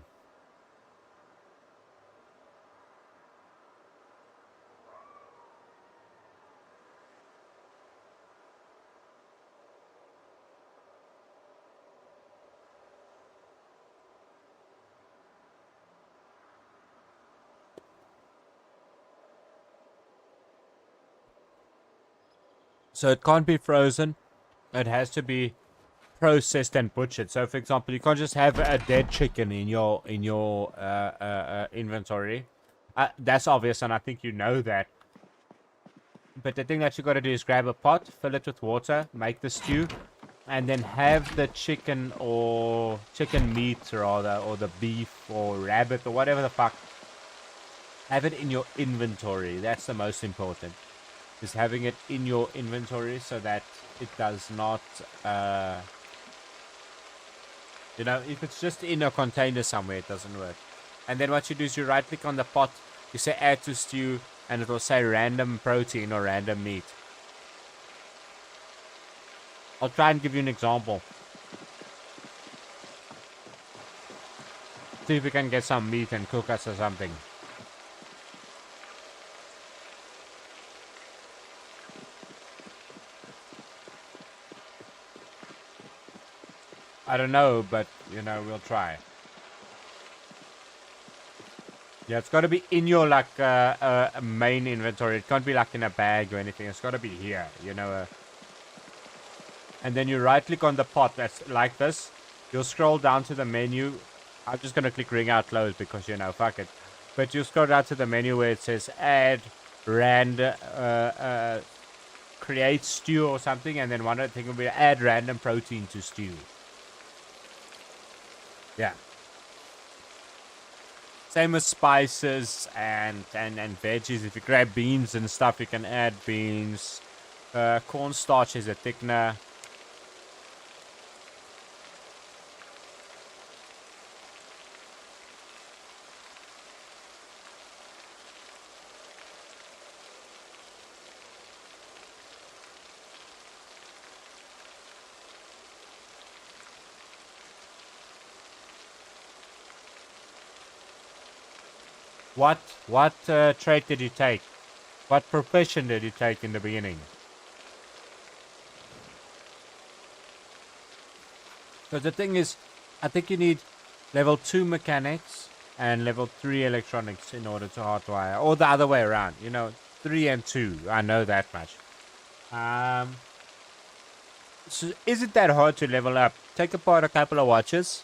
So it can't be frozen. It has to be processed and butchered. So, for example, you can't just have a dead chicken in your inventory. That's obvious, and I think you know that. But the thing that you got to do is grab a pot, fill it with water, make the stew, and then have the chicken or chicken meat rather, or the beef or rabbit or whatever the fuck. Have it in your inventory. That's the most important. Is having it in your inventory so that it does not, you know, if it's just in a container somewhere, it doesn't work. And then what you do is you right click on the pot, you say add to stew, and it will say random protein or random meat. I'll try and give you an example. See if we can get some meat and cook us or something. I don't know, but, you know, we'll try. Yeah, it's got to be in your, like, main inventory. It can't be, like, in a bag or anything. It's got to be here, you know. And then you right-click on the pot that's like this. You'll scroll down to the menu. I'm just going to click ring out close because, you know, fuck it. But you scroll down to the menu where it says add, create stew or something. And then one other thing will be add random protein to stew. Yeah. Same with spices and veggies. If you grab beans and stuff, you can add beans. Cornstarch is a thickener. What trait did you take? What profession did you take in the beginning? So the thing is, I think you need level 2 mechanics and level 3 electronics in order to hardwire, or the other way around. 3 and 2. I know that much. Um, so is it that hard to level up? Take apart a couple of watches,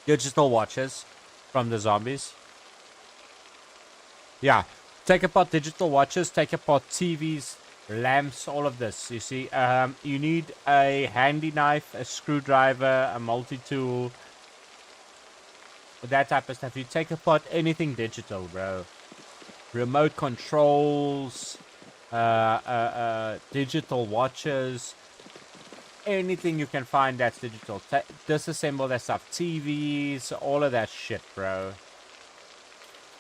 digital watches from the zombies. Yeah, take apart digital watches, take apart TVs, lamps, all of this. You see, you need a handy knife, a screwdriver, a multi-tool, that type of stuff. You take apart anything digital, bro. Remote controls, digital watches, anything you can find that's digital. Disassemble that stuff. TVs, all of that shit, bro.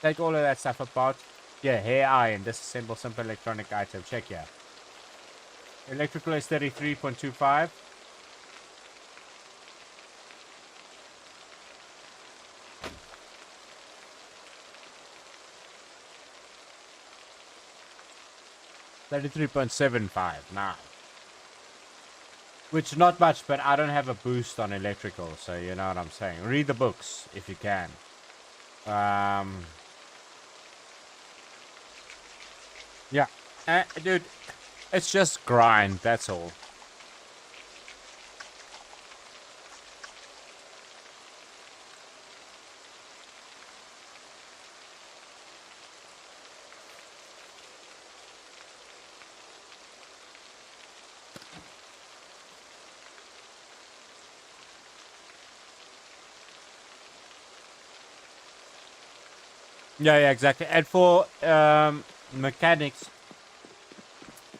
Take all of that stuff apart. Yeah, hair iron, disassemble simple electronic item. Check yeah. Electrical is 33.25. $33.75 now. Which not much, but I don't have a boost on electrical, so you know what I'm saying. Read the books if you can. Yeah. Dude, it's just grind, that's all. Yeah, exactly. And for mechanics,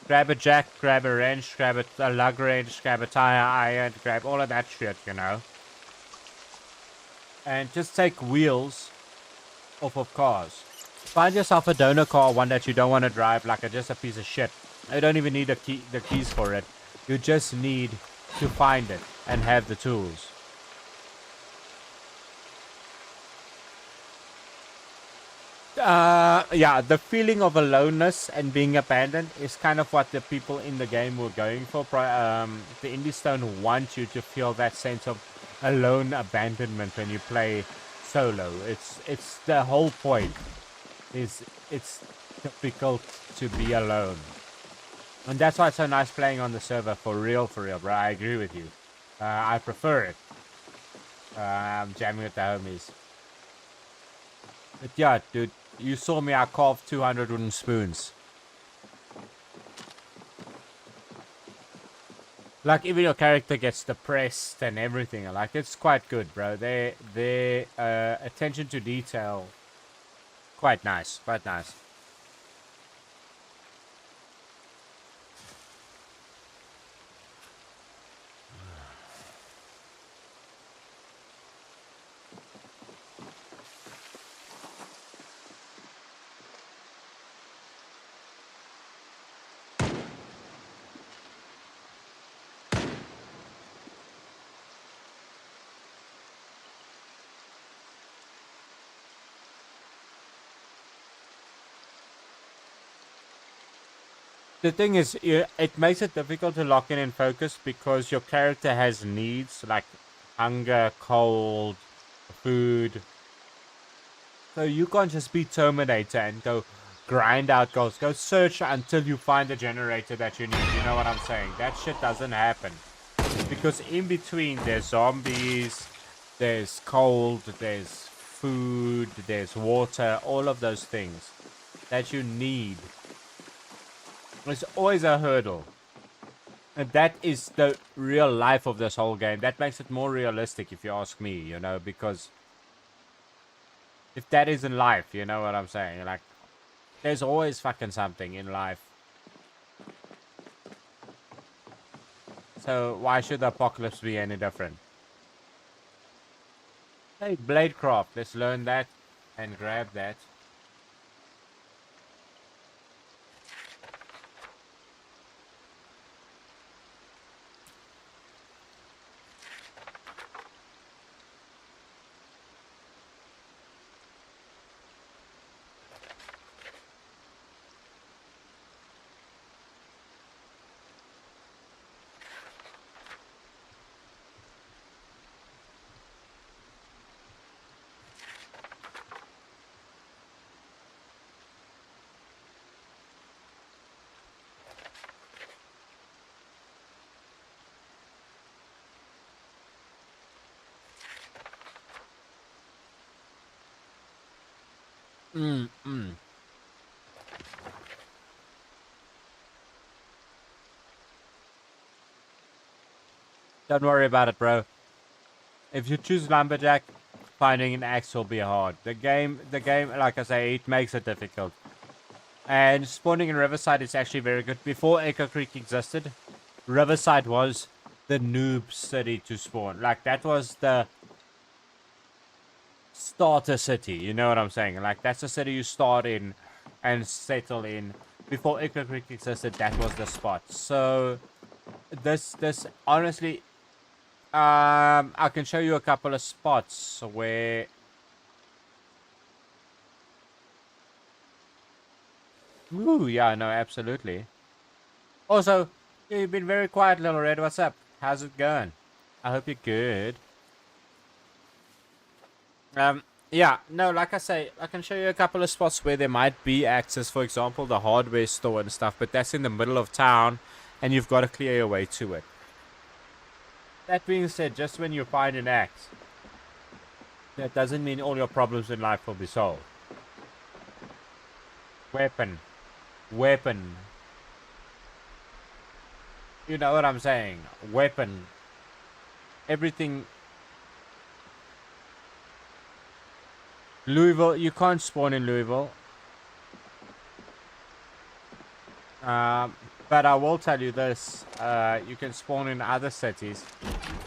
grab a jack, grab a wrench, grab a lug wrench, grab a tire iron, grab all of that shit, you know. And just take wheels off of cars. Find yourself a donor car, one that you don't want to drive, like just a piece of shit. You don't even need the keys for it. You just need to find it and have the tools. Yeah, the feeling of aloneness and being abandoned is kind of what the people in the game were going for. The Indie Stone wants you to feel that sense of alone abandonment when you play solo. It's the whole point. It's difficult to be alone, and that's why it's so nice playing on the server for real, bro. I agree with you. I prefer it. Jamming with the homies. But yeah, dude, you saw me. I carved 200 wooden spoons. Like even your character gets depressed and everything. Like it's quite good, bro. Their attention to detail, quite nice, quite nice. The thing is, it makes it difficult to lock in and focus because your character has needs like hunger, cold, food. So you can't just be Terminator and go grind out goals. Go search until you find the generator that you need. You know what I'm saying? That shit doesn't happen. Because in between there's zombies, there's cold, there's food, there's water, all of those things that you need. There's always a hurdle. And that is the real life of this whole game. That makes it more realistic if you ask me, you know, because if that isn't life, you know what I'm saying? Like, there's always fucking something in life. So why should the apocalypse be any different? Hey, Bladecraft, let's learn that and grab that. Mm, mm. Don't worry about it, bro. If you choose lumberjack, finding an axe will be hard. The game, like I say, it makes it difficult. And spawning in Riverside is actually very good. Before Echo Creek existed, Riverside was the noob city to spawn. Like, that was the starter city. You know what I'm saying? Like, that's the city you start in and settle in. Before Echo Creek existed, that was the spot. So, this honestly, I can show you a couple of spots where. Ooh, yeah, no, absolutely. Also, you've been very quiet, little red. What's up? How's it going? I hope you're good. Um, yeah, no, like I say, I can show you a couple of spots where there might be access. For example, the hardware store and stuff, but that's in the middle of town, and you've got to clear your way to it. That being said, just when you find an axe, that doesn't mean all your problems in life will be solved. Weapon, weapon. You know what I'm saying? Weapon. Everything. Louisville, you can't spawn in Louisville. Um, but I will tell you this: you can spawn in other cities,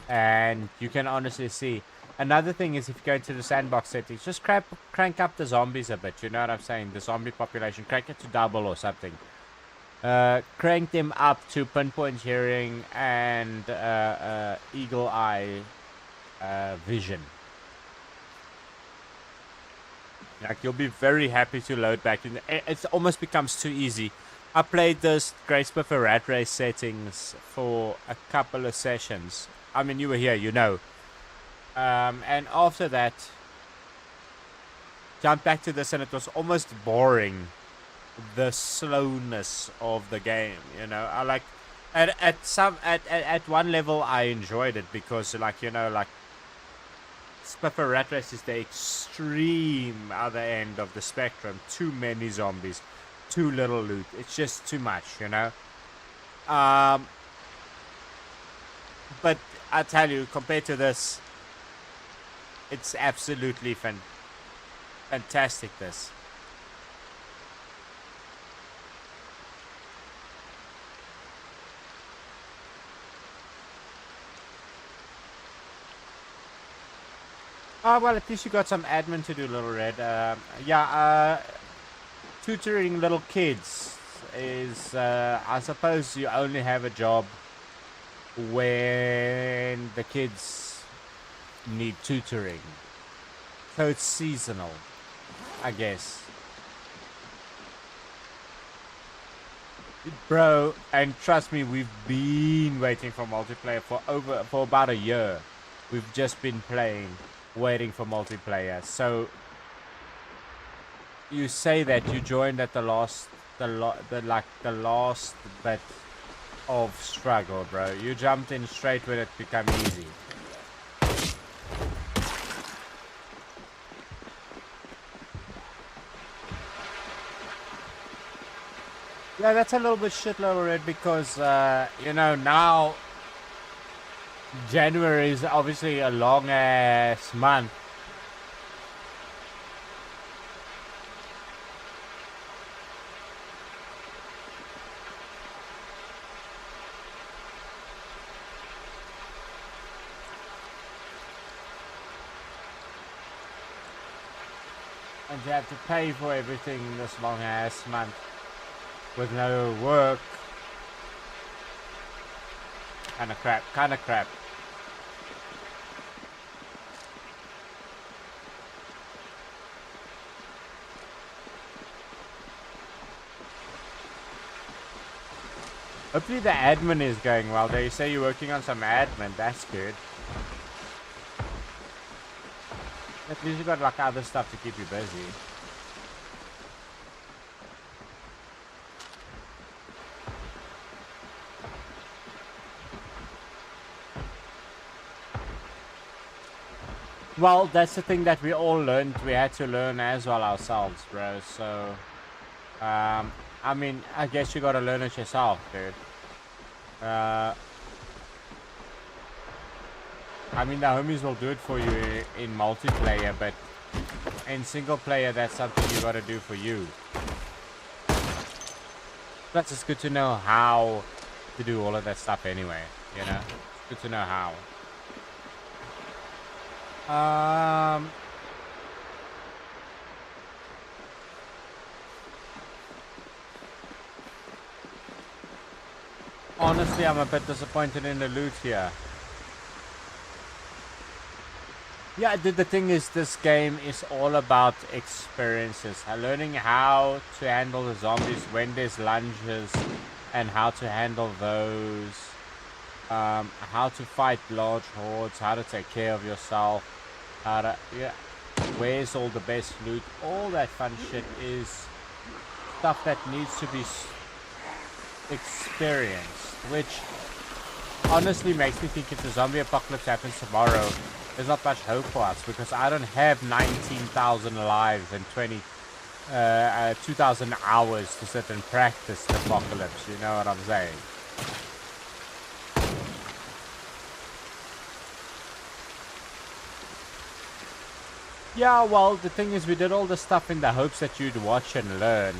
and you can honestly see. Another thing is if you go into the sandbox settings, just crank up the zombies a bit. You know what I'm saying? The zombie population, crank it to double or something. Crank them up to pinpoint hearing and eagle eye vision. Like, you'll be very happy to load back in. It almost becomes too easy. I played this Great Spiffer Rat Race settings for a couple of sessions. I mean, you were here, you know. And after that, jumped back to this, and it was almost boring. The slowness of the game, you know. I like at one level I enjoyed it because, like, you know, like, Spiffer Rat Race is the extreme other end of the spectrum. Too many zombies, too little loot. It's just too much, you know. But I tell you, compared to this, it's absolutely fantastic. This. Oh, well, at least you got some admin to do, Little Red. Yeah, tutoring little kids is, I suppose you only have a job when the kids need tutoring. So it's seasonal, I guess. Bro, and trust me, we've been waiting for multiplayer for about a year. We've just been playing, waiting for multiplayer. So you say that you joined at the last bit of struggle, bro. You jumped in straight when it became easy. Yeah, that's a little bit shit, Little Red, because you know, now January is obviously a long ass month. And you have to pay for everything this long ass month with no work. Kinda crap, kinda crap. Hopefully the admin is going well. They say you're working on some admin. That's good. At least you got like other stuff to keep you busy. Well, that's the thing that we all learned. We had to learn as well ourselves, bro. So, I mean, I guess you gotta learn it yourself, dude. I mean, the homies will do it for you in multiplayer, but in single player, that's something you gotta do for you. Plus, it's good to know how to do all of that stuff anyway, you know? It's good to know how. Honestly, I'm a bit disappointed in the loot here. Yeah, the thing is, this game is all about experiences. Learning how to handle the zombies when there's lunges and how to handle those. How to fight large hordes, how to take care of yourself, how to, yeah, where's all the best loot, all that fun shit is stuff that needs to be experienced, which honestly makes me think if the zombie apocalypse happens tomorrow, there's not much hope for us because I don't have 19,000 lives and 2,000 hours to sit and practice the apocalypse, you know what I'm saying? Yeah, well, the thing is, we did all this stuff in the hopes that you'd watch and learn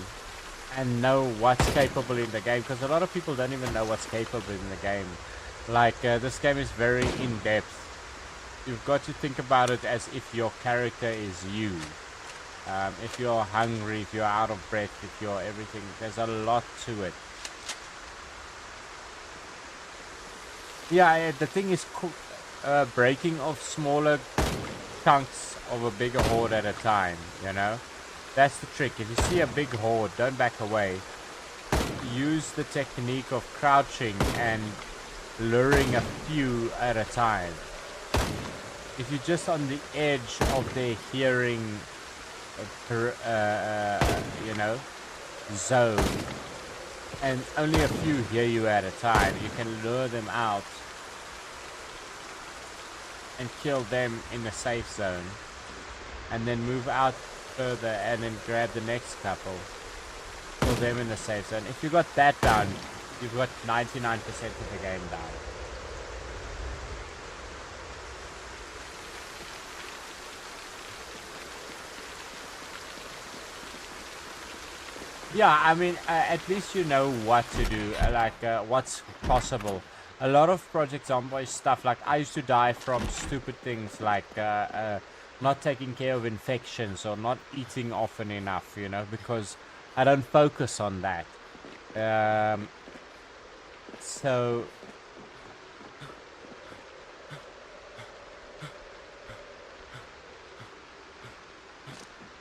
and know what's capable in the game, because a lot of people don't even know what's capable in the game. Like, this game is very in-depth. You've got to think about it as if your character is you. If you're hungry, if you're out of breath, if you're everything, there's a lot to it. Yeah, the thing is, breaking of smaller chunks of a bigger horde at a time, you know? That's the trick. If you see a big horde, don't back away. Use the technique of crouching and luring a few at a time. If you're just on the edge of their hearing, you know, zone, and only a few hear you at a time, you can lure them out and kill them in the safe zone, and then move out further and then grab the next couple, kill them in the safe zone. If you got that down, you've got 99% of the game down. Yeah, I mean, at least you know what to do, what's possible. A lot of Project Zomboid stuff, like I used to die from stupid things like not taking care of infections or not eating often enough, you know, because I don't focus on that. So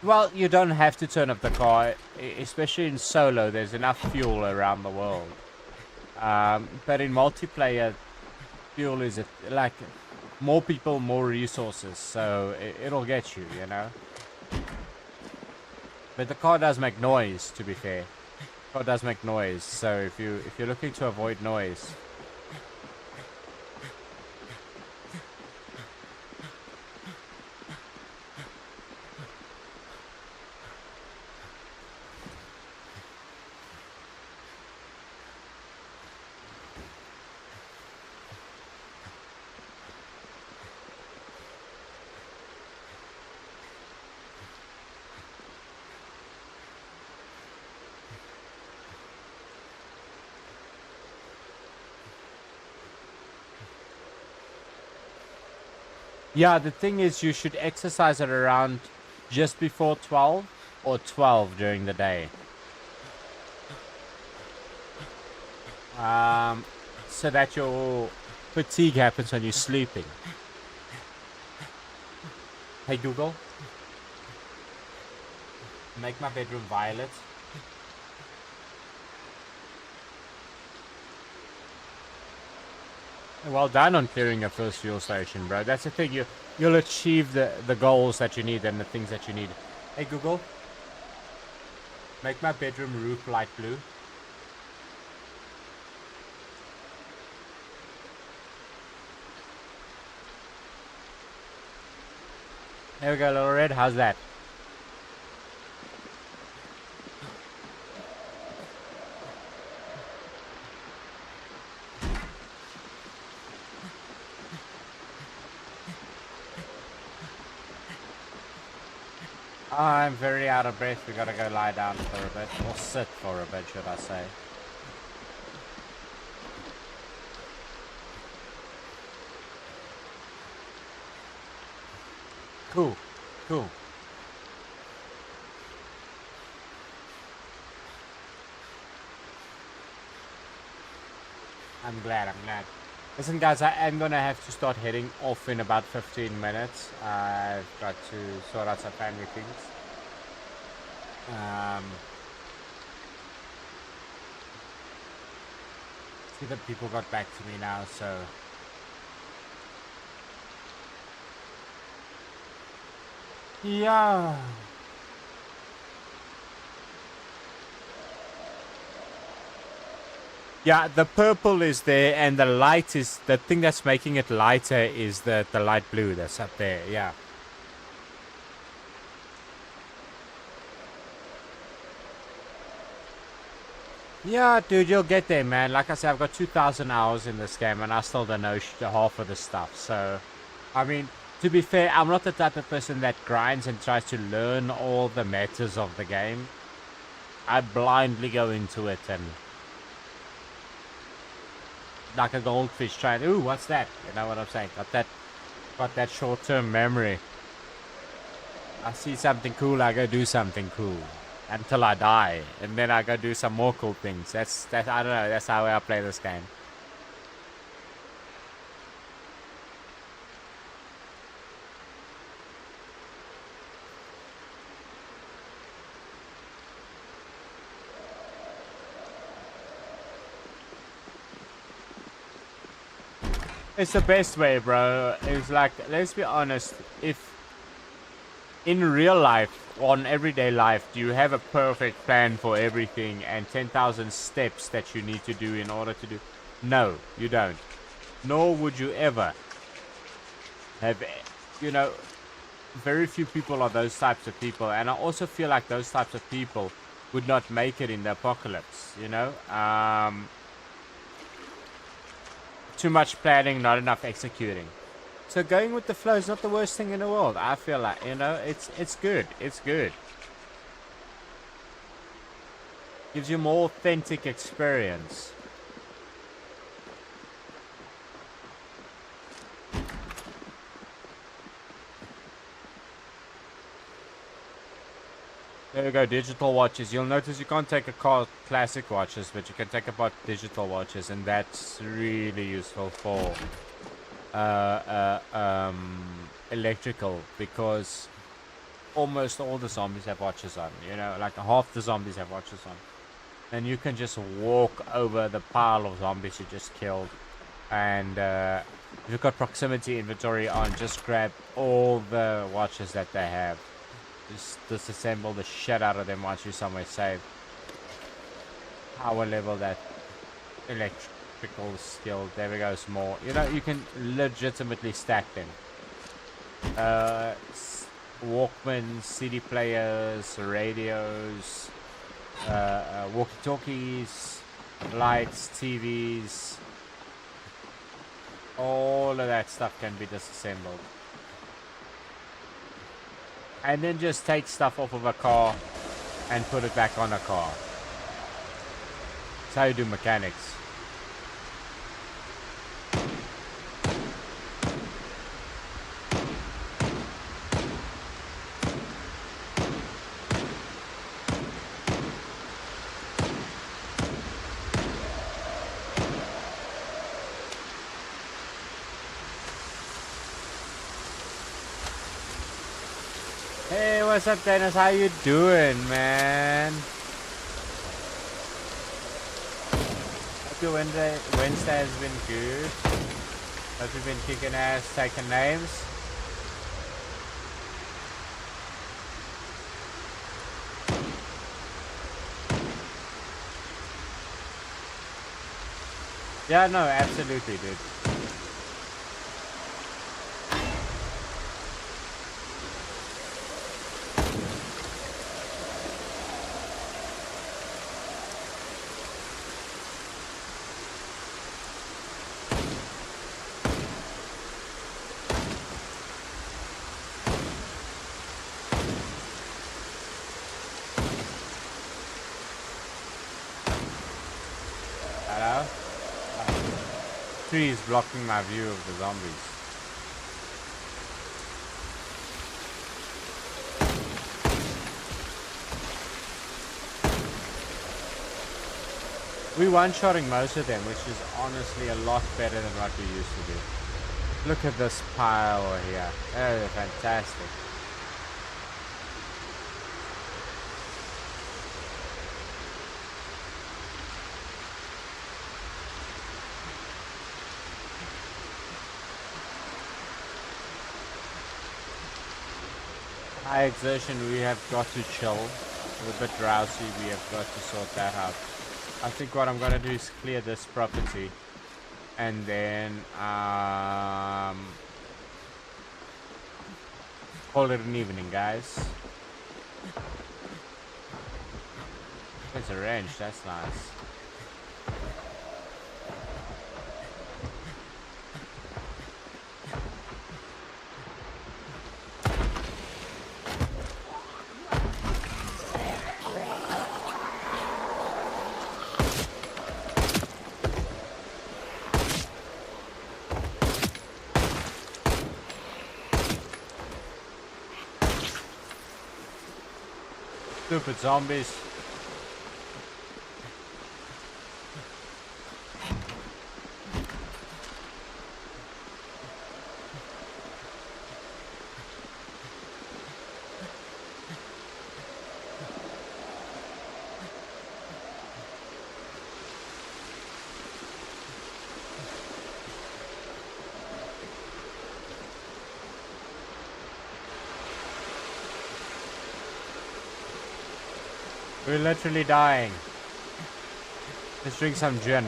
well, you don't have to turn up the car, especially in solo. There's enough fuel around the world. But in multiplayer, fuel is like more people, more resources, so it'll get you, you know. But the car does make noise. To be fair, the car does make noise. So if you're looking to avoid noise. Yeah, the thing is, you should exercise at around just before 12 or 12 during the day. So that your fatigue happens when you're sleeping. Hey Google, make my bedroom violet. Well done on clearing your first fuel station, bro. That's the thing. You'll achieve the goals that you need and the things that you need. Hey Google, make my bedroom roof light blue. There we go, little red. How's that? I'm very out of breath. We gotta go lie down for a bit. Or sit for a bit, should I say. Cool. Cool. I'm glad. Listen, guys, I am gonna have to start heading off in about 15 minutes. I've got to sort out some family things. See that people got back to me now, so yeah. Yeah, the purple is there, and the light is the thing that's making it lighter is the light blue that's up there. Yeah. Yeah, dude, you'll get there, man. Like I said, I've got 2,000 hours in this game, and I still don't know half of the stuff. So, I mean, to be fair, I'm not the type of person that grinds and tries to learn all the matters of the game. I blindly go into it and like a goldfish trying. Ooh, what's that? You know what I'm saying? Got that short-term memory. I see something cool, I go do something cool until I die, and then I go do some more cool things. That's I don't know. That's how I play this game. It's the best way, bro. It's like, let's be honest. If in real life, on everyday life, do you have a perfect plan for everything and 10,000 steps that you need to do in order to do? No, you don't. Nor would you ever have, you know, very few people are those types of people. And I also feel like those types of people would not make it in the apocalypse, you know? Too much planning, not enough executing. So going with the flow is not the worst thing in the world. I feel like, you know, it's good. It's good. Gives you more authentic experience. There we go, digital watches. You'll notice you can't take a classic watches, but you can take about digital watches, and that's really useful for electrical, because almost all the zombies have watches on, you know, like half the zombies have watches on, and you can just walk over the pile of zombies you just killed, and if you've got proximity inventory on, just grab all the watches that they have. Just disassemble the shit out of them once you're somewhere safe. Power level that electrical skill. There we go, some more. You know, you can legitimately stack them. Walkman, CD players, radios, walkie-talkies, lights, TVs. All of that stuff can be disassembled. And then just take stuff off of a car and put it back on a car. That's how you do mechanics. Hey, what's up, Dennis? How you doing, man? Hope your Wednesday has been good. Hope you've been kicking ass, taking names. Yeah, no, absolutely, dude. trees blocking my view of the zombies. We one-shotting most of them, which is honestly a lot better than what we used to do. Look at this pile here. Oh, fantastic. High exertion, we have got to chill. We're a bit drowsy, we have got to sort that out. I think what I'm gonna do is clear this property. And then, call it an evening, guys. There's a wrench, that's nice. Stupid zombies. We're literally dying. Let's drink some gin.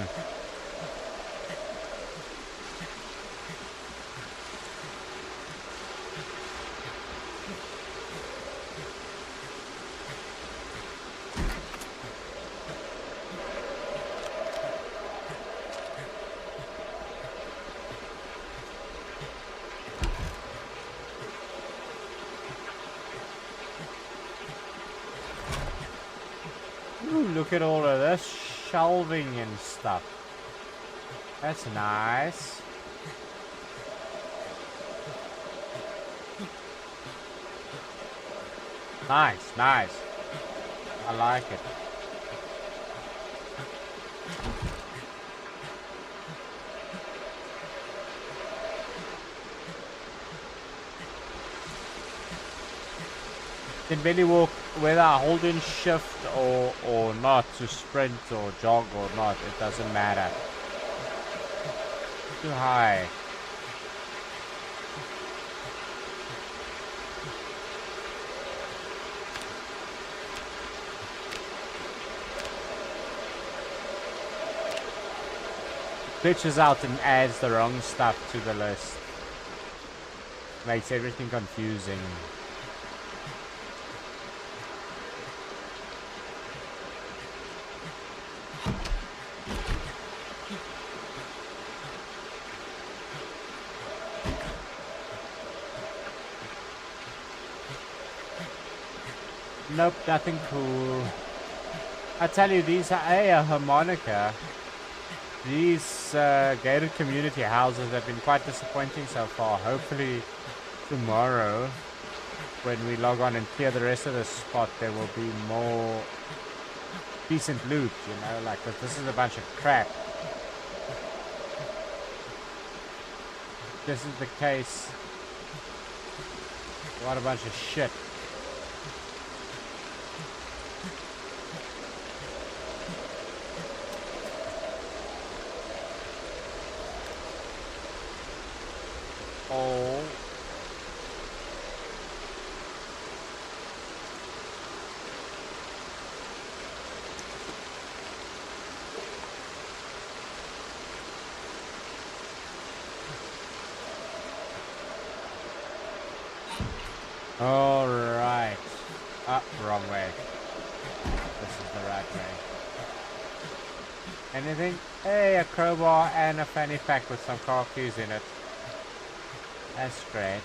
Ooh, look at all of this shelving and stuff. That's nice. Nice, nice. I like it. Can barely walk whether I hold in shift or not to sprint or jog or not, it doesn't matter. Too high. Glitches out and adds the wrong stuff to the list. Makes everything confusing. Nope, nothing cool. I tell you, these are a harmonica. These gated community houses have been quite disappointing so far. Hopefully tomorrow, when we log on and clear the rest of the spot, there will be more decent loot, you know, like, 'cause this is a bunch of crap. This is the case. What a bunch of shit. Oh. All right. Wrong way. This is the right way. Anything? Hey, a crowbar and a fanny pack with some car keys in it. That's great.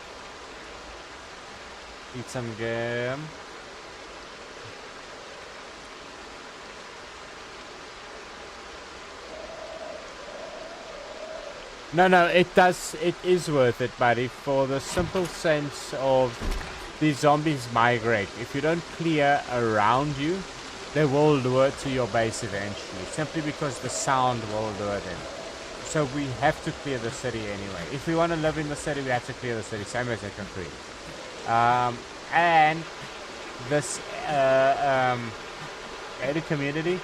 Eat some gum. No, it does. It is worth it, buddy, for the simple sense of these zombies migrate. If you don't clear around you, they will lure to your base eventually, simply because the sound will lure them. So we have to clear the city anyway. If we want to live in the city, we have to clear the city, same as Echo Creek. And this gated community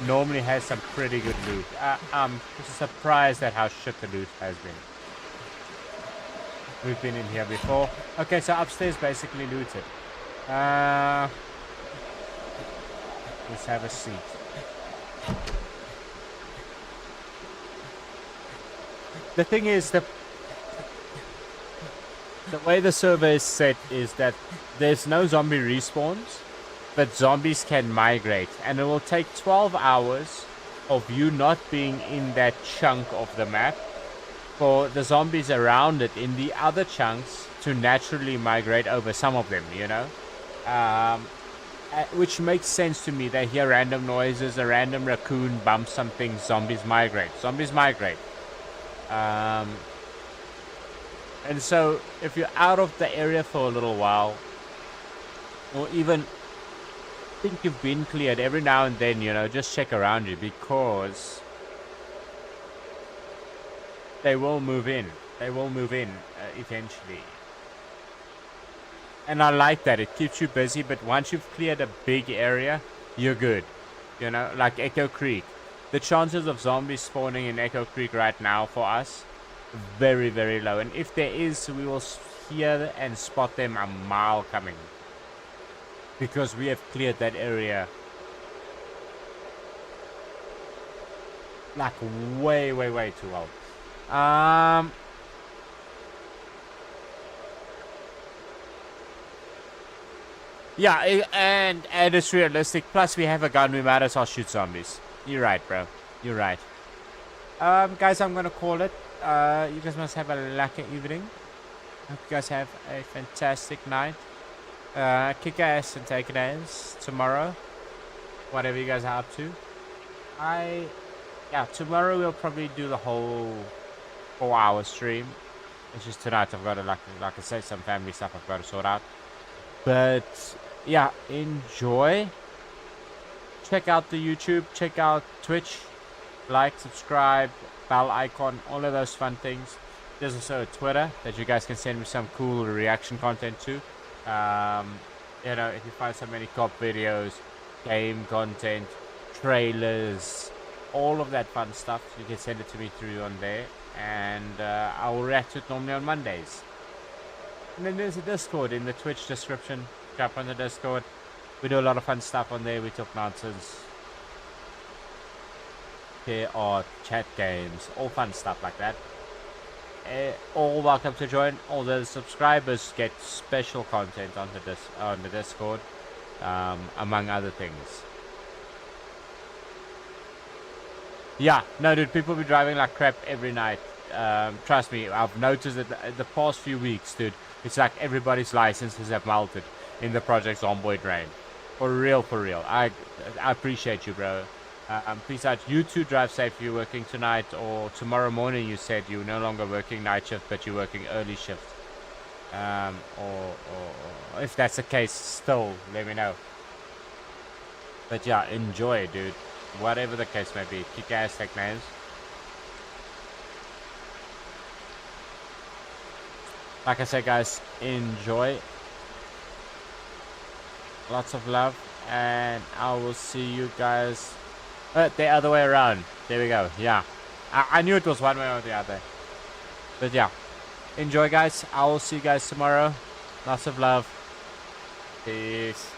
normally has some pretty good loot. I'm surprised at how shit the loot has been. We've been in here before. Okay, so upstairs basically looted. Let's have a seat. The thing is, the way the server is set is that there's no zombie respawns, but zombies can migrate, and it will take 12 hours of you not being in that chunk of the map for the zombies around it in the other chunks to naturally migrate over, some of them, you know, which makes sense to me. They hear random noises, a random raccoon bumps something, zombies migrate. And so if you're out of the area for a little while, or even think you've been cleared, every now and then, you know, just check around you, because they will move in. Eventually. And I like that. It keeps you busy, but once you've cleared a big area, you're good. You know, like Echo Creek. The chances of zombies spawning in Echo Creek right now for us, very, very low. And if there is, we will hear and spot them a mile coming, because we have cleared that area like way too well. Yeah, and it's realistic. Plus, we have a gun. We might as well shoot zombies. You're right, bro. You're right. Guys, I'm gonna call it. You guys must have a lucky evening. Hope you guys have a fantastic night. Kick ass and take it as tomorrow. Whatever you guys are up to. Yeah, tomorrow we'll probably do the whole 4-hour stream. It's just tonight I've got to, like I said, some family stuff I've got to sort out. But yeah, enjoy. Check out the YouTube, check out Twitch, like, subscribe, bell icon, all of those fun things. There's also a Twitter that you guys can send me some cool reaction content to. You know, if you find so many cop videos, game content, trailers, all of that fun stuff, you can send it to me through on there, and I will react to it normally on Mondays. And then there's a Discord in the Twitch description. Jump on the Discord. We do a lot of fun stuff on there. We talk nonsense, play art, chat games, all fun stuff like that. All welcome to join. All the subscribers get special content on the Discord, among other things. Yeah, no, dude, people be driving like crap every night. Trust me, I've noticed that the past few weeks, dude, it's like everybody's licenses have melted in the Project Zomboid rain. For real. I appreciate you, bro. Peace out. You too, drive safe. You're working tonight or tomorrow morning. You said you're no longer working night shift, but you're working early shift. Or if that's the case, still let me know. But yeah, enjoy, dude. Whatever the case may be. Kick ass, take names. Like I said, guys, enjoy. Lots of love, and I will see you guys the other way around. There we go. Yeah, I knew it was one way or the other. But yeah, enjoy, guys. I will see you guys tomorrow. Lots of love. Peace.